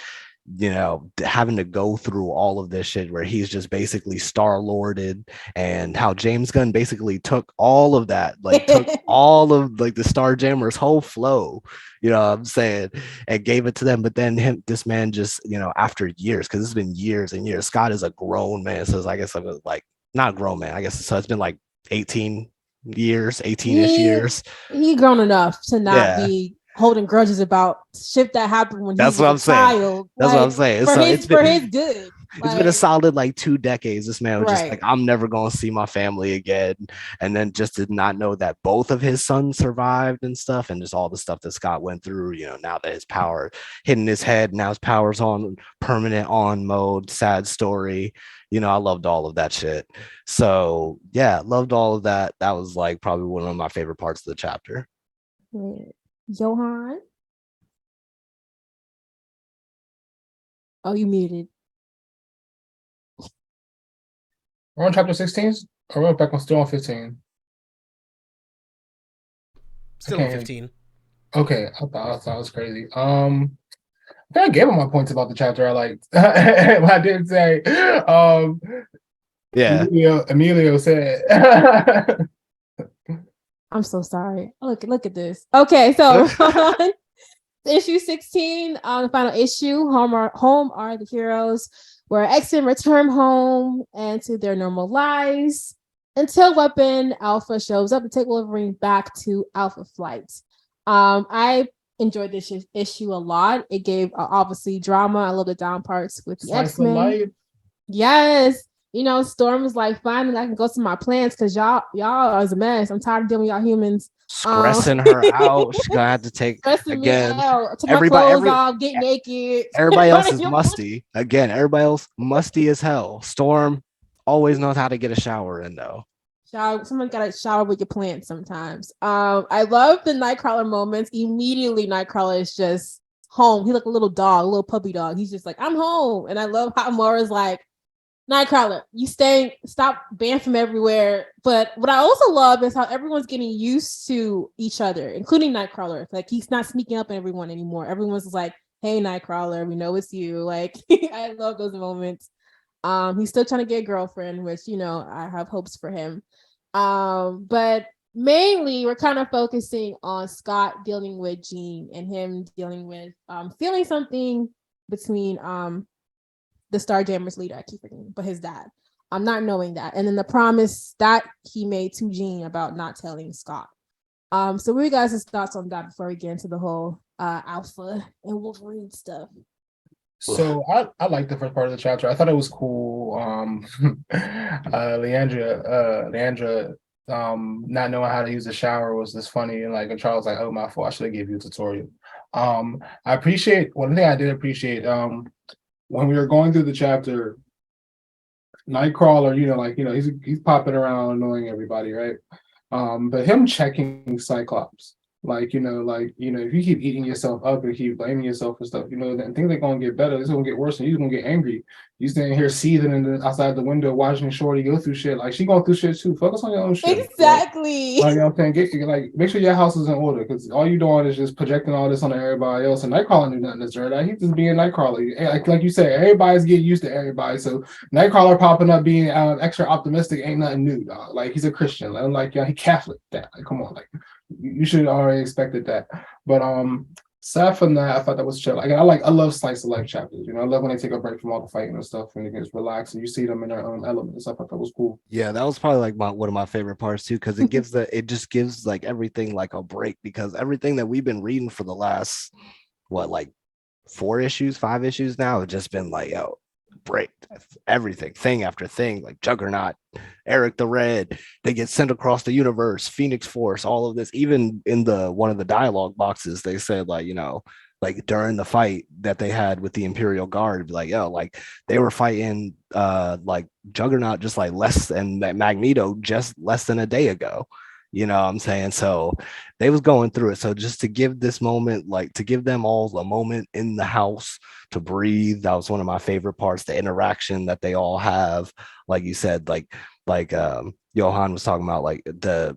Speaker 3: having to go through all of this shit where he's just basically star-lorded, and how James Gunn basically took all of that, like took all of like the Starjammers whole flow, you know what I'm saying, and gave it to them. But then this man just, after years, because it's been years and years, Scott is a grown man. So I guess I was like, not grown man, I guess. So it's been like 18-ish years.
Speaker 1: He grown enough to not
Speaker 3: Yeah.
Speaker 1: be holding grudges about shit that happened when
Speaker 3: That's
Speaker 1: he
Speaker 3: what
Speaker 1: was
Speaker 3: I'm
Speaker 1: a
Speaker 3: saying.
Speaker 1: child.
Speaker 3: That's what I'm
Speaker 1: Like,
Speaker 3: saying.
Speaker 1: for
Speaker 3: So
Speaker 1: his good.
Speaker 3: It's been a solid like 2 decades. This man was just
Speaker 1: Right.
Speaker 3: like, I'm never going to see my family again. And then just did not know that both of his sons survived and stuff. And just all the stuff that Scott went through, you know, now that his power hitting his head, now his power's on permanent on mode, sad story. You know, I loved all of that shit. So yeah, loved all of that. That was like probably one of my favorite parts of the chapter.
Speaker 1: Johan? Oh, you muted.
Speaker 4: We're on chapter 16, or we're back on still on 15.
Speaker 2: Still on 15.
Speaker 4: Okay, I thought it was crazy. I think I gave him my points about the chapter I liked. I did say,
Speaker 3: Yeah.
Speaker 4: Emilio said.
Speaker 1: I'm so sorry. Look at this. Okay, so issue 16, the final issue, home are the heroes, where X-Men return home and to their normal lives until Weapon Alpha shows up to take Wolverine back to Alpha Flight. I enjoyed this issue a lot. It gave obviously drama. I love the down parts with the X-Men. Yes. You know, Storm was like, finally I can go to my plants because y'all are a mess. I'm tired of dealing with y'all humans.
Speaker 3: Stressing her out. She's gonna have to take again.
Speaker 1: Everybody off, get naked.
Speaker 3: Everybody else is musty. Again, everybody else musty as hell. Storm always knows how to get a shower in though.
Speaker 1: Someone gotta shower with your plants sometimes. I love the Nightcrawler moments. Immediately, Nightcrawler is just home. He like a little dog, a little puppy dog. He's just like, I'm home. And I love how Moira's like, Nightcrawler, you stop bamfing everywhere. But what I also love is how everyone's getting used to each other, including Nightcrawler. Like, he's not sneaking up on everyone anymore. Everyone's like, hey, Nightcrawler, we know it's you. Like, I love those moments. He's still trying to get a girlfriend, which, you know, I have hopes for him. But mainly we're kind of focusing on Scott dealing with Jean and him dealing with feeling something between the Starjammers leader, I keep forgetting, but his dad. I'm not knowing that. And then the promise that he made to Jean about not telling Scott. So what are you guys' thoughts on that before we get into the whole Alpha and Wolverine stuff?
Speaker 4: So I like the first part of the chapter. I thought it was cool. Leandra not knowing how to use the shower was just funny, and like Charles like, oh, my fault, I should have gave you a tutorial. I appreciate one thing I did appreciate when we were going through the chapter, Nightcrawler, he's popping around annoying everybody, right? But him checking Cyclops, if you keep eating yourself up and keep blaming yourself for stuff, then things are gonna get better. It's gonna get worse, and you're gonna get angry. You standing here seething outside the window, watching Shorty go through shit. Like, she going through shit too. Focus on your own shit.
Speaker 1: Exactly.
Speaker 4: Like, you know what I'm saying? Make sure your house is in order, because all you doing is just projecting all this on everybody else. And Nightcrawler knew nothing this right. He's just being Nightcrawler. Like you said, everybody's getting used to everybody. So Nightcrawler popping up being extra optimistic ain't nothing new, dog. Like, he's a Christian. Like, he Catholic. Like, come on, like, you should have already expected that. But aside from that, I thought that was chill. Again, I love slice of life chapters. I love when they take a break from all the fighting and stuff, and they can just relax and you see them in their own element and stuff. I thought that was cool.
Speaker 3: Yeah, that was probably like one of my favorite parts too, because it just gives like everything like a break, because everything that we've been reading for the last 5 issues now have just been like, yo, break everything, thing after thing, like Juggernaut, Eric the Red, they get sent across the universe, Phoenix Force, all of this. Even in one of the dialogue boxes, they said like during the fight that they had with the Imperial Guard, like, yo, like they were fighting like Juggernaut just like less, and Magneto just less than a day ago. You know what I'm saying? So they was going through it. So just to give this moment, like to give them all a moment in the house to breathe, that was one of my favorite parts, the interaction that they all have. Like you said, like Johan was talking about, like the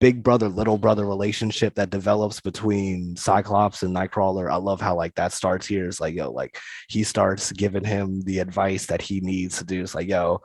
Speaker 3: big brother, little brother relationship that develops between Cyclops and Nightcrawler. I love how like that starts here. It's like, yo, like he starts giving him the advice that he needs to do. It's like, yo,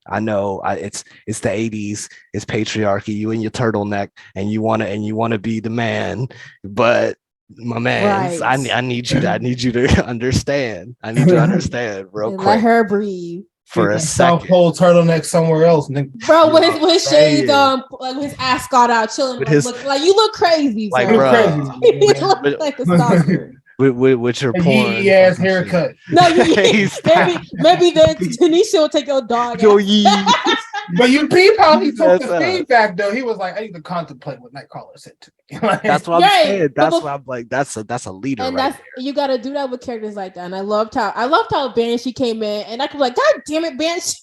Speaker 3: I know it's the 80s, it's patriarchy, you and your turtleneck, and you want to be the man, but my man, right. I need you to understand. I need you to understand real quick.
Speaker 1: Let her breathe.
Speaker 3: For a second.
Speaker 4: South Pole turtleneck somewhere else.
Speaker 1: Bro, with his shades like his ass got out chilling. With his, like you look crazy.
Speaker 3: Like,
Speaker 1: bro.
Speaker 3: Crazy.
Speaker 1: You look like a stalker.
Speaker 3: with your porn
Speaker 4: Yee ass haircut.
Speaker 1: No,
Speaker 3: Hey, stop.
Speaker 1: maybe then Tanisha will take your dog.
Speaker 3: Yo,
Speaker 1: out.
Speaker 3: yee.
Speaker 4: But you peep how he took the
Speaker 3: That's,
Speaker 4: feedback though. He was like, I need to contemplate what Nightcrawler said to me. Like,
Speaker 3: That's what I'm
Speaker 1: Right.
Speaker 3: saying. That's why I'm like, that's a leader,
Speaker 1: And
Speaker 3: right
Speaker 1: that's you got to do that with characters like that. And I loved how Banshee came in, and I could be like, God damn it, Banshee,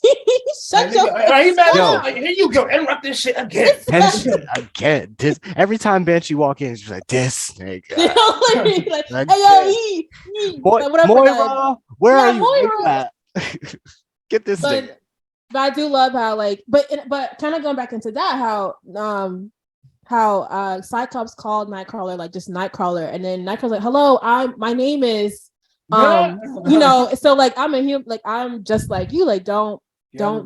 Speaker 1: shut
Speaker 4: like,
Speaker 1: your
Speaker 4: are you mad?
Speaker 3: Yo.
Speaker 4: Like, here you go, interrupt this shit again.
Speaker 3: Banshee again. Every time Banshee walk in, she's like, this nigga.
Speaker 1: You know, literally, like,
Speaker 3: Like,
Speaker 1: hey yo, he like, whatever.
Speaker 3: Moira, where
Speaker 1: Yeah,
Speaker 3: are you? Where
Speaker 1: Moira.
Speaker 3: you at? Get this nigga.
Speaker 1: But I do love how but kind of going back into that, how Cyclops called Nightcrawler like just Nightcrawler, and then Nightcrawler's like, hello, my name is you know, so like I'm a human, like I'm just like you, like don't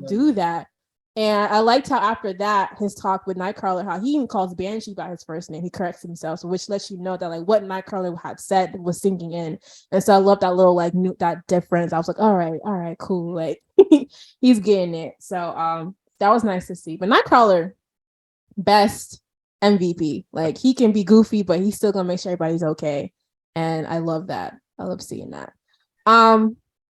Speaker 1: do that. And I liked how after that his talk with Nightcrawler, how he even calls Banshee by his first name, he corrects himself, so which lets you know that like what Nightcrawler had said was sinking in. And so I love that little like that difference. I was like, all right, cool, like he's getting it. So that was nice to see. But Nightcrawler, best MVP. Like he can be goofy, but he's still gonna make sure everybody's okay. And I love that. I love seeing that.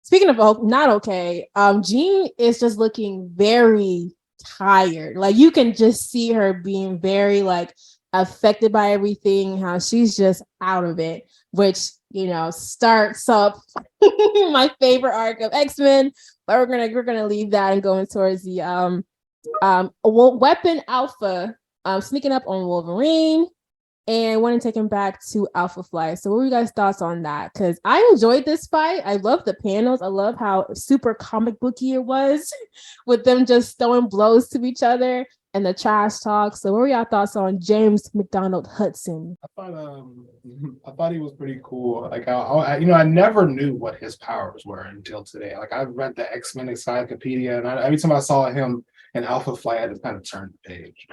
Speaker 1: Speaking of not okay, Jean is just looking very tired. Like you can just see her being very like affected by everything, how she's just out of it, which, you know, starts up my favorite arc of X-Men. But we're gonna leave that and going towards the Weapon Alpha sneaking up on Wolverine and want to take him back to Alpha Flight. So what were you guys' thoughts on that? Because I enjoyed this fight. I love the panels. I love how super comic booky it was with them just throwing blows to each other and the trash talk. So what were y'all thoughts on James McDonald Hudson?
Speaker 4: I thought he was pretty cool. Like I never knew what his powers were until today. Like I read the X-Men encyclopedia, and every time I saw him in Alpha Flight, I just kind of turned the page.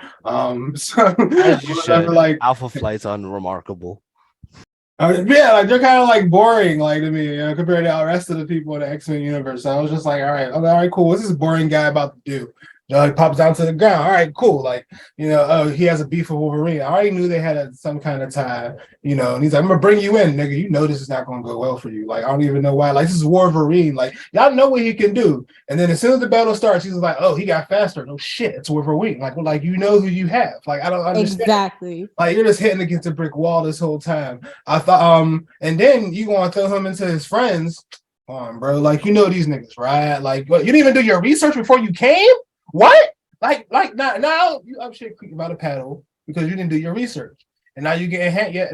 Speaker 4: So
Speaker 3: As you should.
Speaker 4: like
Speaker 3: Alpha Flight's unremarkable.
Speaker 4: yeah, like they're kind of like boring, like to me, you know, compared to the rest of the people in the X-Men universe. So I was just like, all right, cool. What's this boring guy about to do? You know, he pops down to the ground. All right, cool. Like, you know, oh, he has a beef with Wolverine. I already knew they had some kind of tie, you know, and he's like, I'm gonna bring you in, nigga. You know this is not gonna go well for you. Like, I don't even know why. Like, this is Wolverine. Like, y'all know what he can do. And then as soon as the battle starts, he's like, oh, he got faster. No shit, it's Wolverine. Like you know who you have. Like, I don't understand.
Speaker 1: Exactly.
Speaker 4: Like, you're just hitting against a brick wall this whole time. I thought, and then you gonna throw him into his friends. Come on, bro. Like, you know these niggas, right? Like, what, you didn't even do your research before you came? What? Like now you up shit creek about a paddle because you didn't do your research, and now you getting hit. Yeah,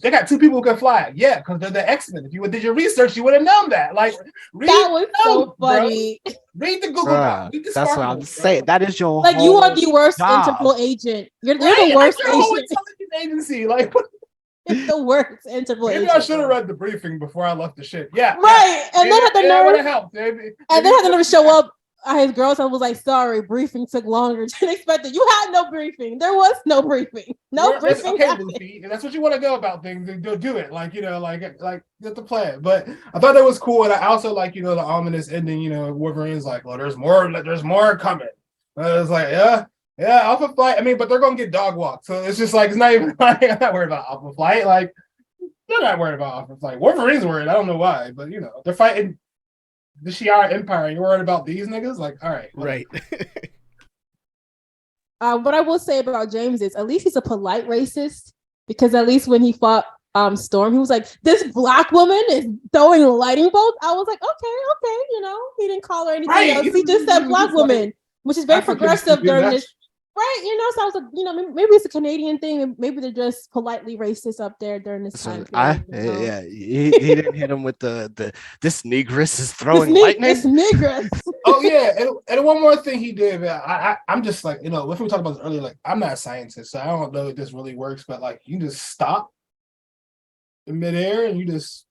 Speaker 4: they got two people who can fly. Yeah, because they're the X-Men. If you did your research, you would have known that. Like
Speaker 1: that was so funny.
Speaker 4: Bro. Read the Google Doc.
Speaker 3: That's what I'm saying. That is your
Speaker 1: like you are the worst
Speaker 3: job.
Speaker 1: Interpol agent. You're the worst
Speaker 4: agent. Agency. Like
Speaker 1: it's the worst Interpol
Speaker 4: maybe
Speaker 1: agent.
Speaker 4: I should have read the briefing before I left the shit. Yeah,
Speaker 1: right. And then had the nerve.
Speaker 4: Helped, and
Speaker 1: then had the nerve to show up. His girlfriend was like, sorry, briefing took longer than expected. You had no briefing. There was no briefing. No briefing.
Speaker 4: Okay, Luffy, and that's what you want to go about things, and go do it. Like, you know, like get the plan. But I thought that was cool. And I also like, you know, the ominous ending, you know, Wolverine's like, well, there's more coming. And I was like, yeah, Alpha Flight. I mean, but they're gonna get dog walked. So it's just like it's not even like I'm not worried about Alpha Flight. Like, they're not worried about Alpha Flight. Wolverine's worried. I don't know why, but you know, they're fighting the Shi'ar Empire. You're worried about these niggas? Like, all right.
Speaker 2: Right.
Speaker 1: What I will say about James is at least he's a polite racist, because at least when he fought Storm, he was like, this black woman is throwing lightning bolts. I was like, okay, you know, he didn't call her anything else. He just said black woman, which is very progressive during this. Right, you know, so I was like, you know, maybe it's a Canadian thing, maybe they're just politely racist up there during this time period.
Speaker 3: Yeah, he didn't hit him with the this negress is throwing lightning.
Speaker 1: This negress.
Speaker 4: Oh yeah, and one more thing he did. I'm just like, you know, if we talked about this earlier, like I'm not a scientist, so I don't know if this really works, but like you just stop in midair and you just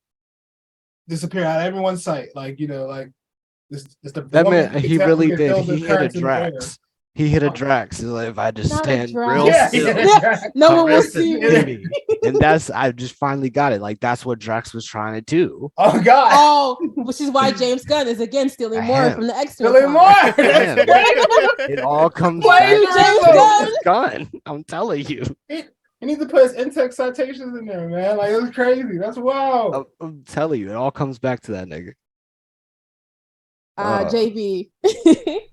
Speaker 4: disappear out of everyone's sight, like, you know, like this.
Speaker 3: That meant he really did. He hit a Drax. He hit a Drax. He's like, if I just stand real still,
Speaker 1: no one will see me.
Speaker 3: And I just finally got it. Like, that's what Drax was trying to do.
Speaker 4: Oh, God.
Speaker 1: Oh, which is why James Gunn is again stealing more from the X-Men.
Speaker 4: Stealing more.
Speaker 3: It all comes back to James Gunn. I'm telling you.
Speaker 4: He needs to put his in-text citations in there, man. Like, it was crazy. That's wild.
Speaker 3: I'm telling you, it all comes back to that nigga.
Speaker 1: JB.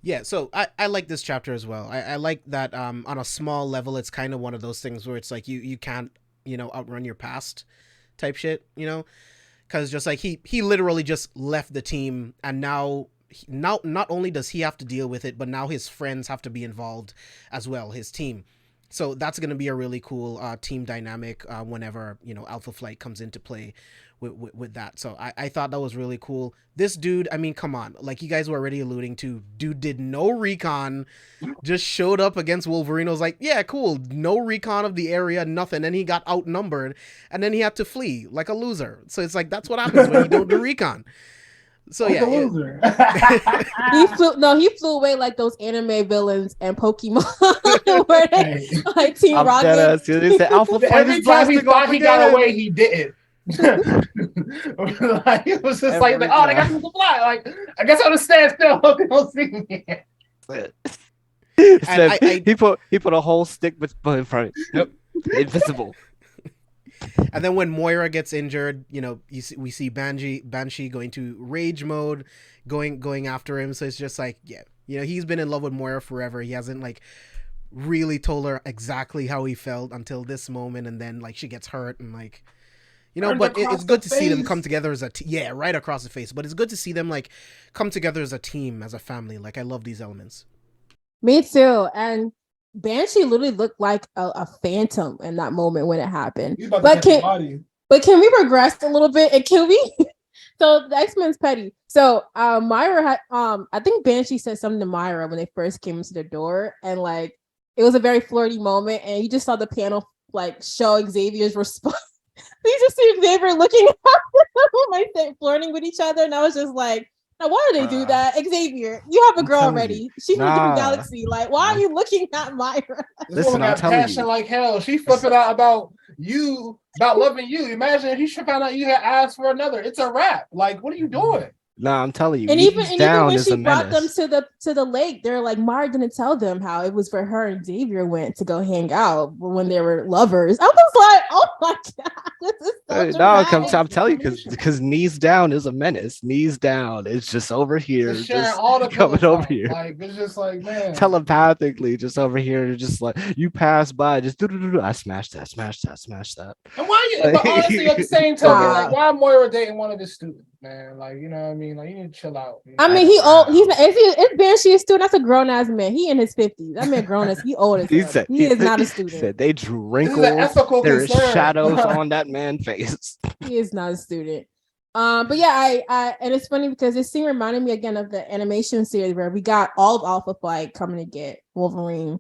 Speaker 2: Yeah, so I like this chapter as well. I like that on a small level, it's kind of one of those things where it's like you can't, outrun your past type shit, because just like he literally just left the team, and now not only does he have to deal with it, but now his friends have to be involved as well, his team. So that's going to be a really cool team dynamic whenever Alpha Flight comes into play with that. So I thought that was really cool. This dude, I mean, come on, like you guys were already alluding to, dude did no recon, just showed up against Wolverine. I was like, yeah, cool, no recon of the area, nothing, and he got outnumbered, and then he had to flee like a loser. So it's like that's what happens when you don't do recon. So
Speaker 4: Like
Speaker 2: yeah,
Speaker 4: a loser.
Speaker 1: He flew away like those anime villains and Pokemon, where they, like Team
Speaker 3: I'm
Speaker 1: Rocket.
Speaker 3: dead ass. They said Alpha Flight
Speaker 4: Every
Speaker 3: is
Speaker 4: time he
Speaker 3: blasting
Speaker 4: thought
Speaker 3: off
Speaker 4: he got
Speaker 3: again.
Speaker 4: away, he didn't. Like, it was just like,
Speaker 3: Every
Speaker 4: oh, they got
Speaker 3: time.
Speaker 4: him to fly. Like, I guess I'll just stand still. They don't see me.
Speaker 3: Said, he put a whole stick in front of him. Nope. Invisible.
Speaker 2: And then when Moira gets injured, we see Banshee going to rage mode, going after him. So it's just like, yeah, he's been in love with Moira forever. He hasn't like really told her exactly how he felt until this moment, and then like she gets hurt and like, but it's good to see them come together as a yeah, right across the face. But it's good to see them like come together as a team, as a family. Like I love these elements.
Speaker 1: Me too. And Banshee literally looked like a phantom in that moment when it happened. But can we regress a little bit? And can we? So the X-Men's petty. So Myra had I think Banshee said something to Myra when they first came into the door, and like it was a very flirty moment, and you just saw the panel like show Xavier's response. You just see Xavier looking at them, like they're flirting with each other, and I was just like, now why do they do that? Xavier, you have a girl already. She's from the galaxy. Like, why are you looking at Myra?
Speaker 4: This woman got passion like hell. She flipping out about loving you. Imagine if she found out you had asked for another. It's a wrap. Like, what are you doing?
Speaker 3: Nah, I'm telling you.
Speaker 1: And even when she brought them to the lake, they're like, Mara didn't tell them how it was for her and Xavier went to go hang out when they were lovers. I was like, oh my god, this is so dramatic.
Speaker 3: I'm telling you, because knees down is a menace. Knees down, it's just over here, just
Speaker 4: all the
Speaker 3: coming over here.
Speaker 4: Like it's just like, man,
Speaker 3: telepathically, just over here, just like you pass by, just I smash that.
Speaker 4: And why? But honestly, at the same time, like, why Moira dating one of his students? Man, like, you know what I mean? Like, you need to chill out.
Speaker 1: I mean, it's Banshee a student. That's a grown ass man. He in his 50s. That man grown as he old as hell. He is not a student.
Speaker 3: Said they drew wrinkles. There is shadows on that man's face.
Speaker 1: He is not a student. But yeah, I and it's funny because this scene reminded me again of the animation series where we got all of Alpha Flight coming to get Wolverine.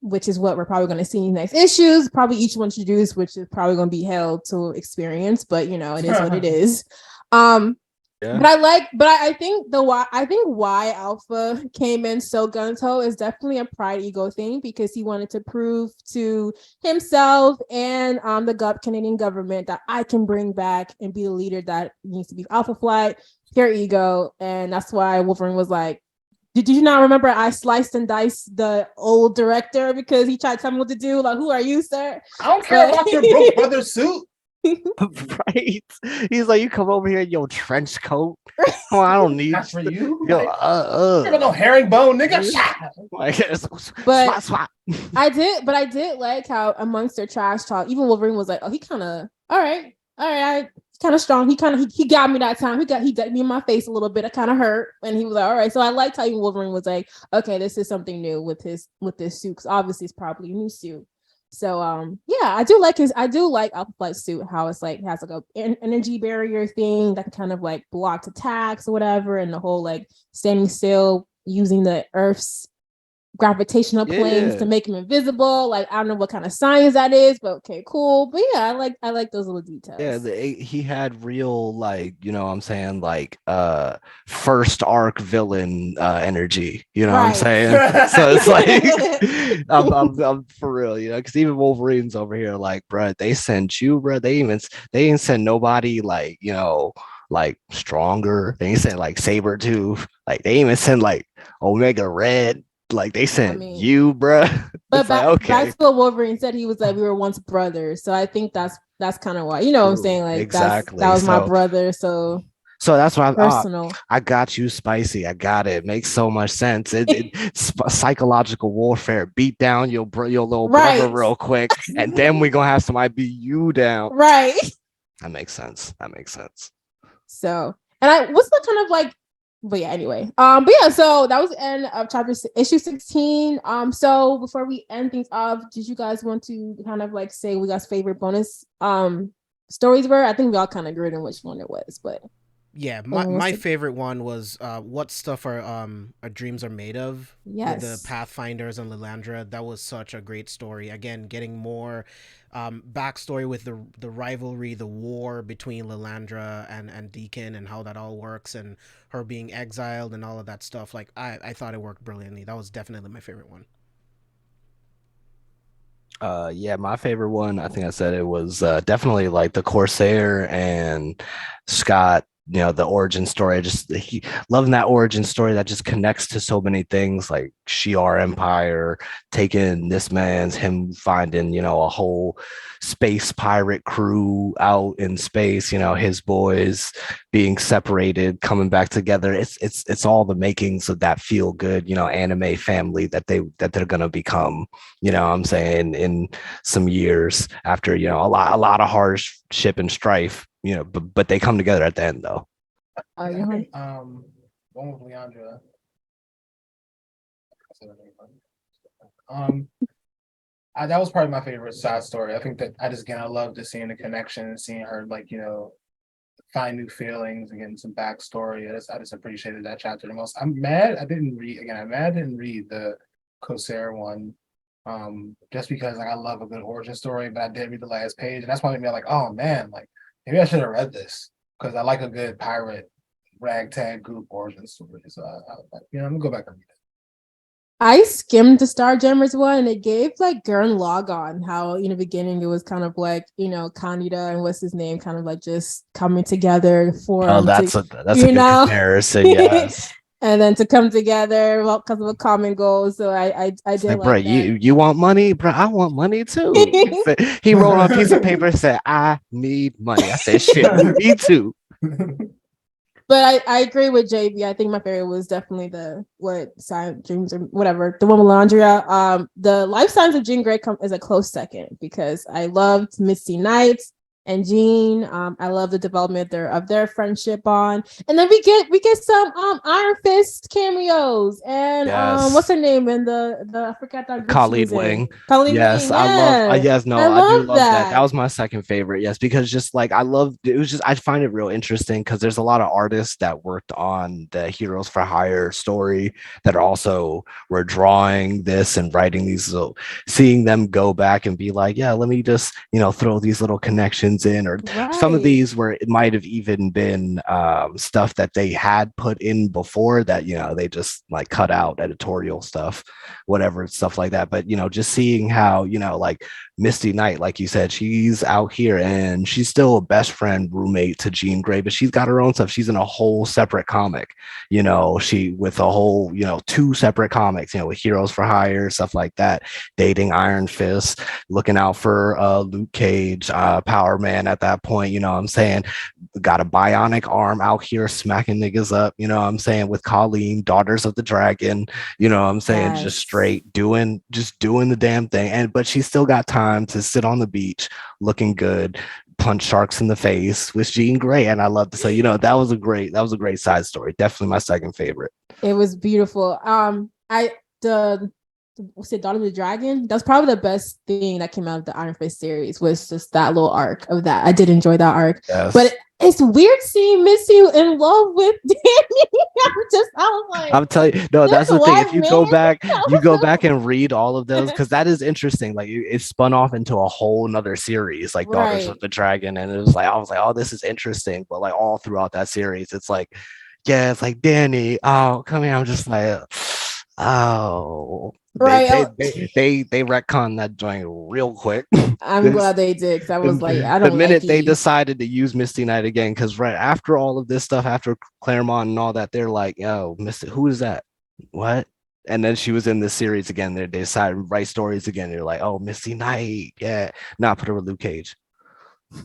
Speaker 1: Which is what we're probably going to see in the next issues. Probably each one introduced, which is probably going to be hell to experience. But it is what it is. Yeah. But I think why Alpha came in so gung-ho is definitely a pride ego thing, because he wanted to prove to himself and the Canadian government that I can bring back and be the leader that needs to be Alpha Flight, pure ego. And that's why Wolverine was like, did you not remember I sliced and diced the old director because he tried to tell me what to do? Like, who are you, sir?
Speaker 4: I don't care about your broke brother suit.
Speaker 3: Right? He's like, you come over here in your trench coat. Oh, I don't need
Speaker 4: that for you.
Speaker 3: Yo,
Speaker 4: no herringbone, nigga.
Speaker 1: But
Speaker 3: swat.
Speaker 1: I did like how amongst their trash talk, even Wolverine was like, oh, he kind of all right, kind of strong. He got me that time. He got me in my face a little bit. I kind of hurt, and he was like, all right. So I liked how even Wolverine was like, okay, this is something new with this suit, because obviously it's probably a new suit. So yeah, I do like Alpha Flight's suit, how it's like has like an energy barrier thing that can kind of like block attacks or whatever, and the whole like standing still using the Earth's gravitational planes to make him invisible. Like, I don't know what kind of science that is, but okay, cool. But yeah, I like those little details.
Speaker 3: Yeah, he had real, like, you know what I'm saying, like first arc villain energy, you know what I'm saying? So it's like I'm for real, because even Wolverine's over here like, bruh, they sent you, bruh. They ain't send nobody like, like stronger. They ain't send like Sabretooth. Like, they even send like Omega Red. Like they sent
Speaker 1: mean,
Speaker 3: you, bruh.
Speaker 1: But
Speaker 3: It's like, okay.
Speaker 1: back to what Wolverine said, he was like, we were once brothers. So I think that's kind of why, you know what I'm saying? Like
Speaker 3: Exactly.
Speaker 1: that was my brother. So
Speaker 3: that's why
Speaker 1: personal.
Speaker 3: I got you, Spicy. I got it. It makes so much sense. Psychological warfare. Beat down your little brother real quick, and then we're gonna have somebody beat you down.
Speaker 1: Right.
Speaker 3: That makes sense.
Speaker 1: So, and what's the kind of like, but yeah, anyway. But yeah, so that was the end of issue 16. So before we end things off, did you guys want to kind of like say we guys' favorite bonus stories were? I think we all kind of agreed on which one it was, but
Speaker 2: yeah, my favorite one was what stuff our dreams are made of.
Speaker 1: Yes.
Speaker 2: With the Pathfinders and Lilandra. That was such a great story. Again, getting more backstory with the rivalry, the war between Lilandra and Deacon, and how that all works, and her being exiled and all of that stuff. Like I thought it worked brilliantly. That was definitely my favorite one.
Speaker 3: Yeah, my favorite one, I think I said it was definitely like the Corsair and Scott, you know, the origin story. Loving that origin story that just connects to so many things, like Shi'ar Empire taking this man's, him finding, you know, a whole space pirate crew out in space, you know, his boys being separated, coming back together. It's all the makings of that feel good, you know, anime family that they're gonna become, you know what I'm saying, in some years after, you know, a lot of hardship and strife, you know, but they come together at the end though.
Speaker 4: I think one with Leandra. That was probably my favorite side story. I think that I love just seeing the connection and seeing her, like, you know, find new feelings and getting some backstory. I just appreciated that chapter the most. I'm mad I didn't read the Corsair one. Just because like I love a good origin story, but I did read the last page, and that's why made me like, oh man, like maybe I should have read this, because I like a good pirate ragtag group origin story. So I'm gonna go back and read it.
Speaker 1: I skimmed the Starjammers one, and it gave like Gurren Lagann how in the beginning it was kind of like, you know, Kaneda and what's his name kind of like just coming together for
Speaker 3: that's a good comparison. Yes.
Speaker 1: And then to come together because of a common goal. So I did like
Speaker 3: bro,
Speaker 1: that.
Speaker 3: You want money, bro? I want money too. He wrote on a piece of paper and said, "I need money." I said, "Shit, me too."
Speaker 1: But I agree with JB. I think my favorite was definitely the dreams or whatever, the one with Landria. The Life Signs of Jean Grey is a close second because I loved Misty Knights and Jean. I love the development of their friendship bond, and then we get some Iron Fist cameos and what's her name in the I forgot that
Speaker 3: Khalid Wing.
Speaker 1: Yes,
Speaker 3: I love I do love that. That was my second favorite. Yes, because just like I find it real interesting because there's a lot of artists that worked on the Heroes for Hire story that also were drawing this and writing these. So seeing them go back and be like, yeah, let me just, you know, throw these little connections in, or some of these where it might have even been stuff that they had put in before that, you know, they just like cut out editorial stuff, whatever, stuff like that. But, you know, just seeing how, you know, like Misty Knight, like you said, she's out here and she's still a best friend roommate to Jean Grey, but she's got her own stuff. She's in a whole separate comic, you know, with a whole, you know, 2 separate comics, you know, with Heroes for Hire, stuff like that, dating Iron Fist, looking out for Luke Cage, Power Man at that point, you know what I'm saying, got a bionic arm out here smacking niggas up, you know what I'm saying, with Colleen, Daughters of the Dragon, you know what I'm saying, just straight doing the damn thing. But she still got time to sit on the beach looking good, punch sharks in the face with Jean Grey. And I love to say, you know, that was a great side story. Definitely my second favorite.
Speaker 1: It was beautiful. What's it, Daughter of the Dragon? That's probably the best thing that came out of the Iron Fist series, was just that little arc of that. I did enjoy that arc.
Speaker 3: Yes.
Speaker 1: But it's weird seeing Missy in love with Danny. I was like,
Speaker 3: I'm telling you, no, that's the thing. If you go back and read all of those, because that is interesting. Like it spun off into a whole nother series, like Daughters of the Dragon, and I was like, oh, this is interesting. But like all throughout that series, it's like, yeah, it's like Danny, oh, come here. I'm just like, oh. They retcon that joint real quick.
Speaker 1: I'm glad they did, because I was like, I don't
Speaker 3: the minute they decided to use Misty Knight again, because right after all of this stuff, after Claremont and all that, they're like, yo, Misty, who is that? What? And then she was in this series again. They decided to write stories again. They're like, oh, Misty Knight. Yeah. Nah, put her with Luke Cage.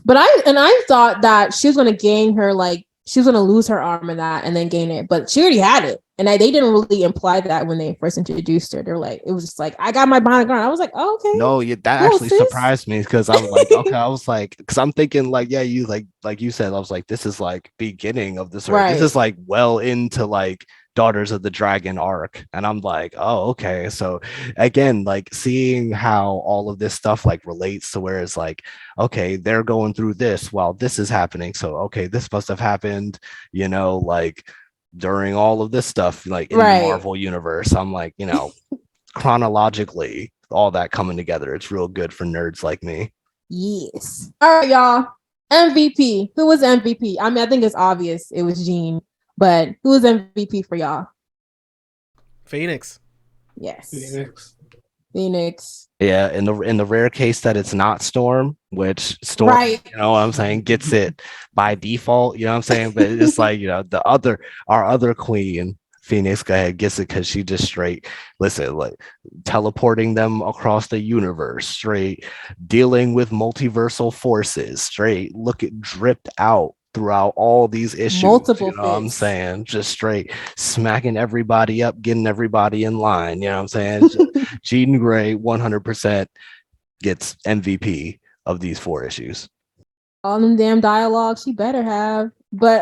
Speaker 1: But I thought that she was gonna gain her, like she was gonna lose her arm in that and then gain it, but she already had it. And they didn't really imply that when they first introduced her. They're like, it was just like, I got my bionic arm. I was like, oh, okay.
Speaker 3: No, yeah, that
Speaker 1: cool,
Speaker 3: actually
Speaker 1: sis.
Speaker 3: surprised me because I was like, okay, I was like, because I'm thinking like, yeah, you like you said, I was like, this is like beginning of the story. This is like well into like Daughters of the Dragon arc, and I'm like, oh, okay. So again, like seeing how all of this stuff like relates to where it's like, okay, they're going through this while this is happening. So okay, this must have happened, you know, like during all of this stuff, like in the Marvel universe. I'm like, you know, chronologically, all that coming together. It's real good for nerds like me.
Speaker 1: Yes. All right, y'all. MVP. Who was MVP? I mean, I think it's obvious it was Jean, but who was MVP for y'all?
Speaker 2: Phoenix.
Speaker 1: Yes.
Speaker 4: Phoenix.
Speaker 3: Yeah, in the rare case that it's not Storm, which Storm, you know what I'm saying, gets it by default, you know what I'm saying? But it's like, you know, our other queen, Phoenix, go ahead, gets it because she just straight, listen, like teleporting them across the universe, straight dealing with multiversal forces, straight dripped out throughout all these issues.
Speaker 1: Multiple
Speaker 3: you know what I'm saying? Just straight smacking everybody up, getting everybody in line. You know what I'm saying? Jean Grey 100% gets MVP of these 4 issues.
Speaker 1: All them damn dialogue she better have. But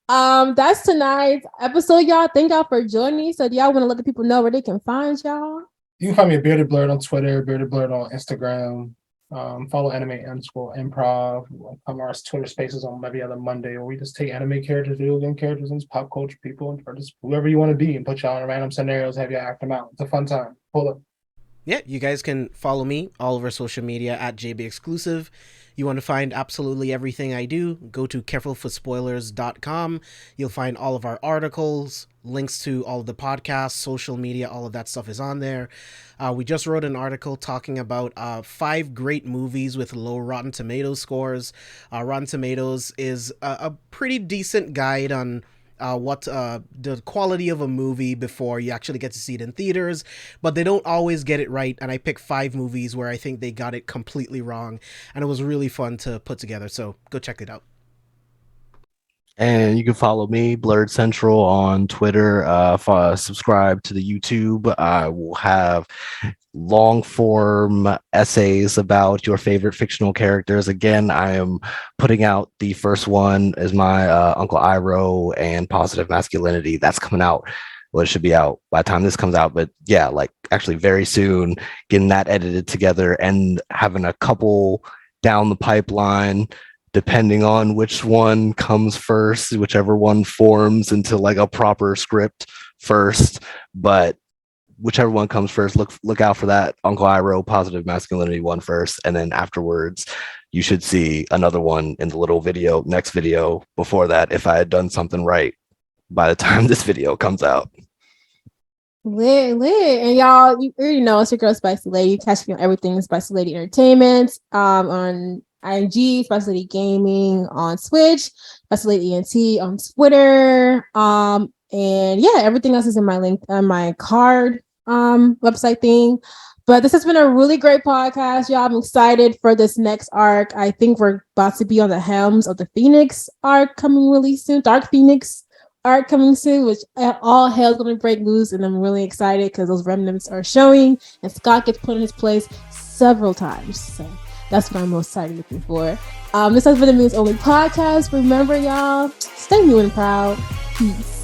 Speaker 1: that's tonight's episode, y'all. Thank y'all for joining me. So do y'all want to let the people know where they can find y'all?
Speaker 4: You can find me at Bearded Blerd on Twitter, Bearded Blerd on Instagram. Follow anime_improv. Come our Twitter spaces on every other Monday, where we just take anime characters, video game characters, and pop culture people, and just whoever you want to be, and put y'all in random scenarios, have you act them out. It's a fun time. Pull up.
Speaker 2: Yeah, you guys can follow me all over social media at JBxclusive. You want to find absolutely everything I do, go to carefulforspoilers.com. You'll find all of our articles, links to all of the podcasts, social media, all of that stuff is on there. We just wrote an article talking about 5 great movies with low Rotten Tomatoes scores. Rotten Tomatoes is a pretty decent guide on what the quality of a movie before you actually get to see it in theaters, but they don't always get it right, and I picked 5 movies where I think they got it completely wrong, and it was really fun to put together, so go check it out.
Speaker 3: And you can follow me, Blerd Central, on Twitter. Subscribe to the YouTube. I will have long form essays about your favorite fictional characters. Again, I am putting out the first one as my Uncle Iroh and Positive Masculinity. That's coming out. Well, it should be out by the time this comes out, but yeah, like actually very soon, getting that edited together and having a couple down the pipeline, depending on which one comes first, whichever one forms into like a proper script first. But whichever one comes first, look out for that Uncle Iroh Positive Masculinity one first, and then afterwards you should see another one in the little video, next video before that, if I had done something right by the time this video comes out.
Speaker 1: Lit. And y'all, you already know it's your girl Spicy Lady. Catch me on everything Spicy Lady Entertainment, on IG, Spicy Lady Gaming on Switch, Spicy Lady ENT on Twitter. And yeah, everything else is in my link on my card website thing. But this has been a really great podcast, y'all. I'm excited for this next arc. I think we're about to be on the helms of the Phoenix arc coming really soon. Dark Phoenix arc coming soon, which all hell's gonna break loose, and I'm really excited because those remnants are showing, and Scott gets put in his place several times. So that's what I'm most excited looking for. This has been the Mutants Only podcast. Remember, y'all, stay new and proud. Peace.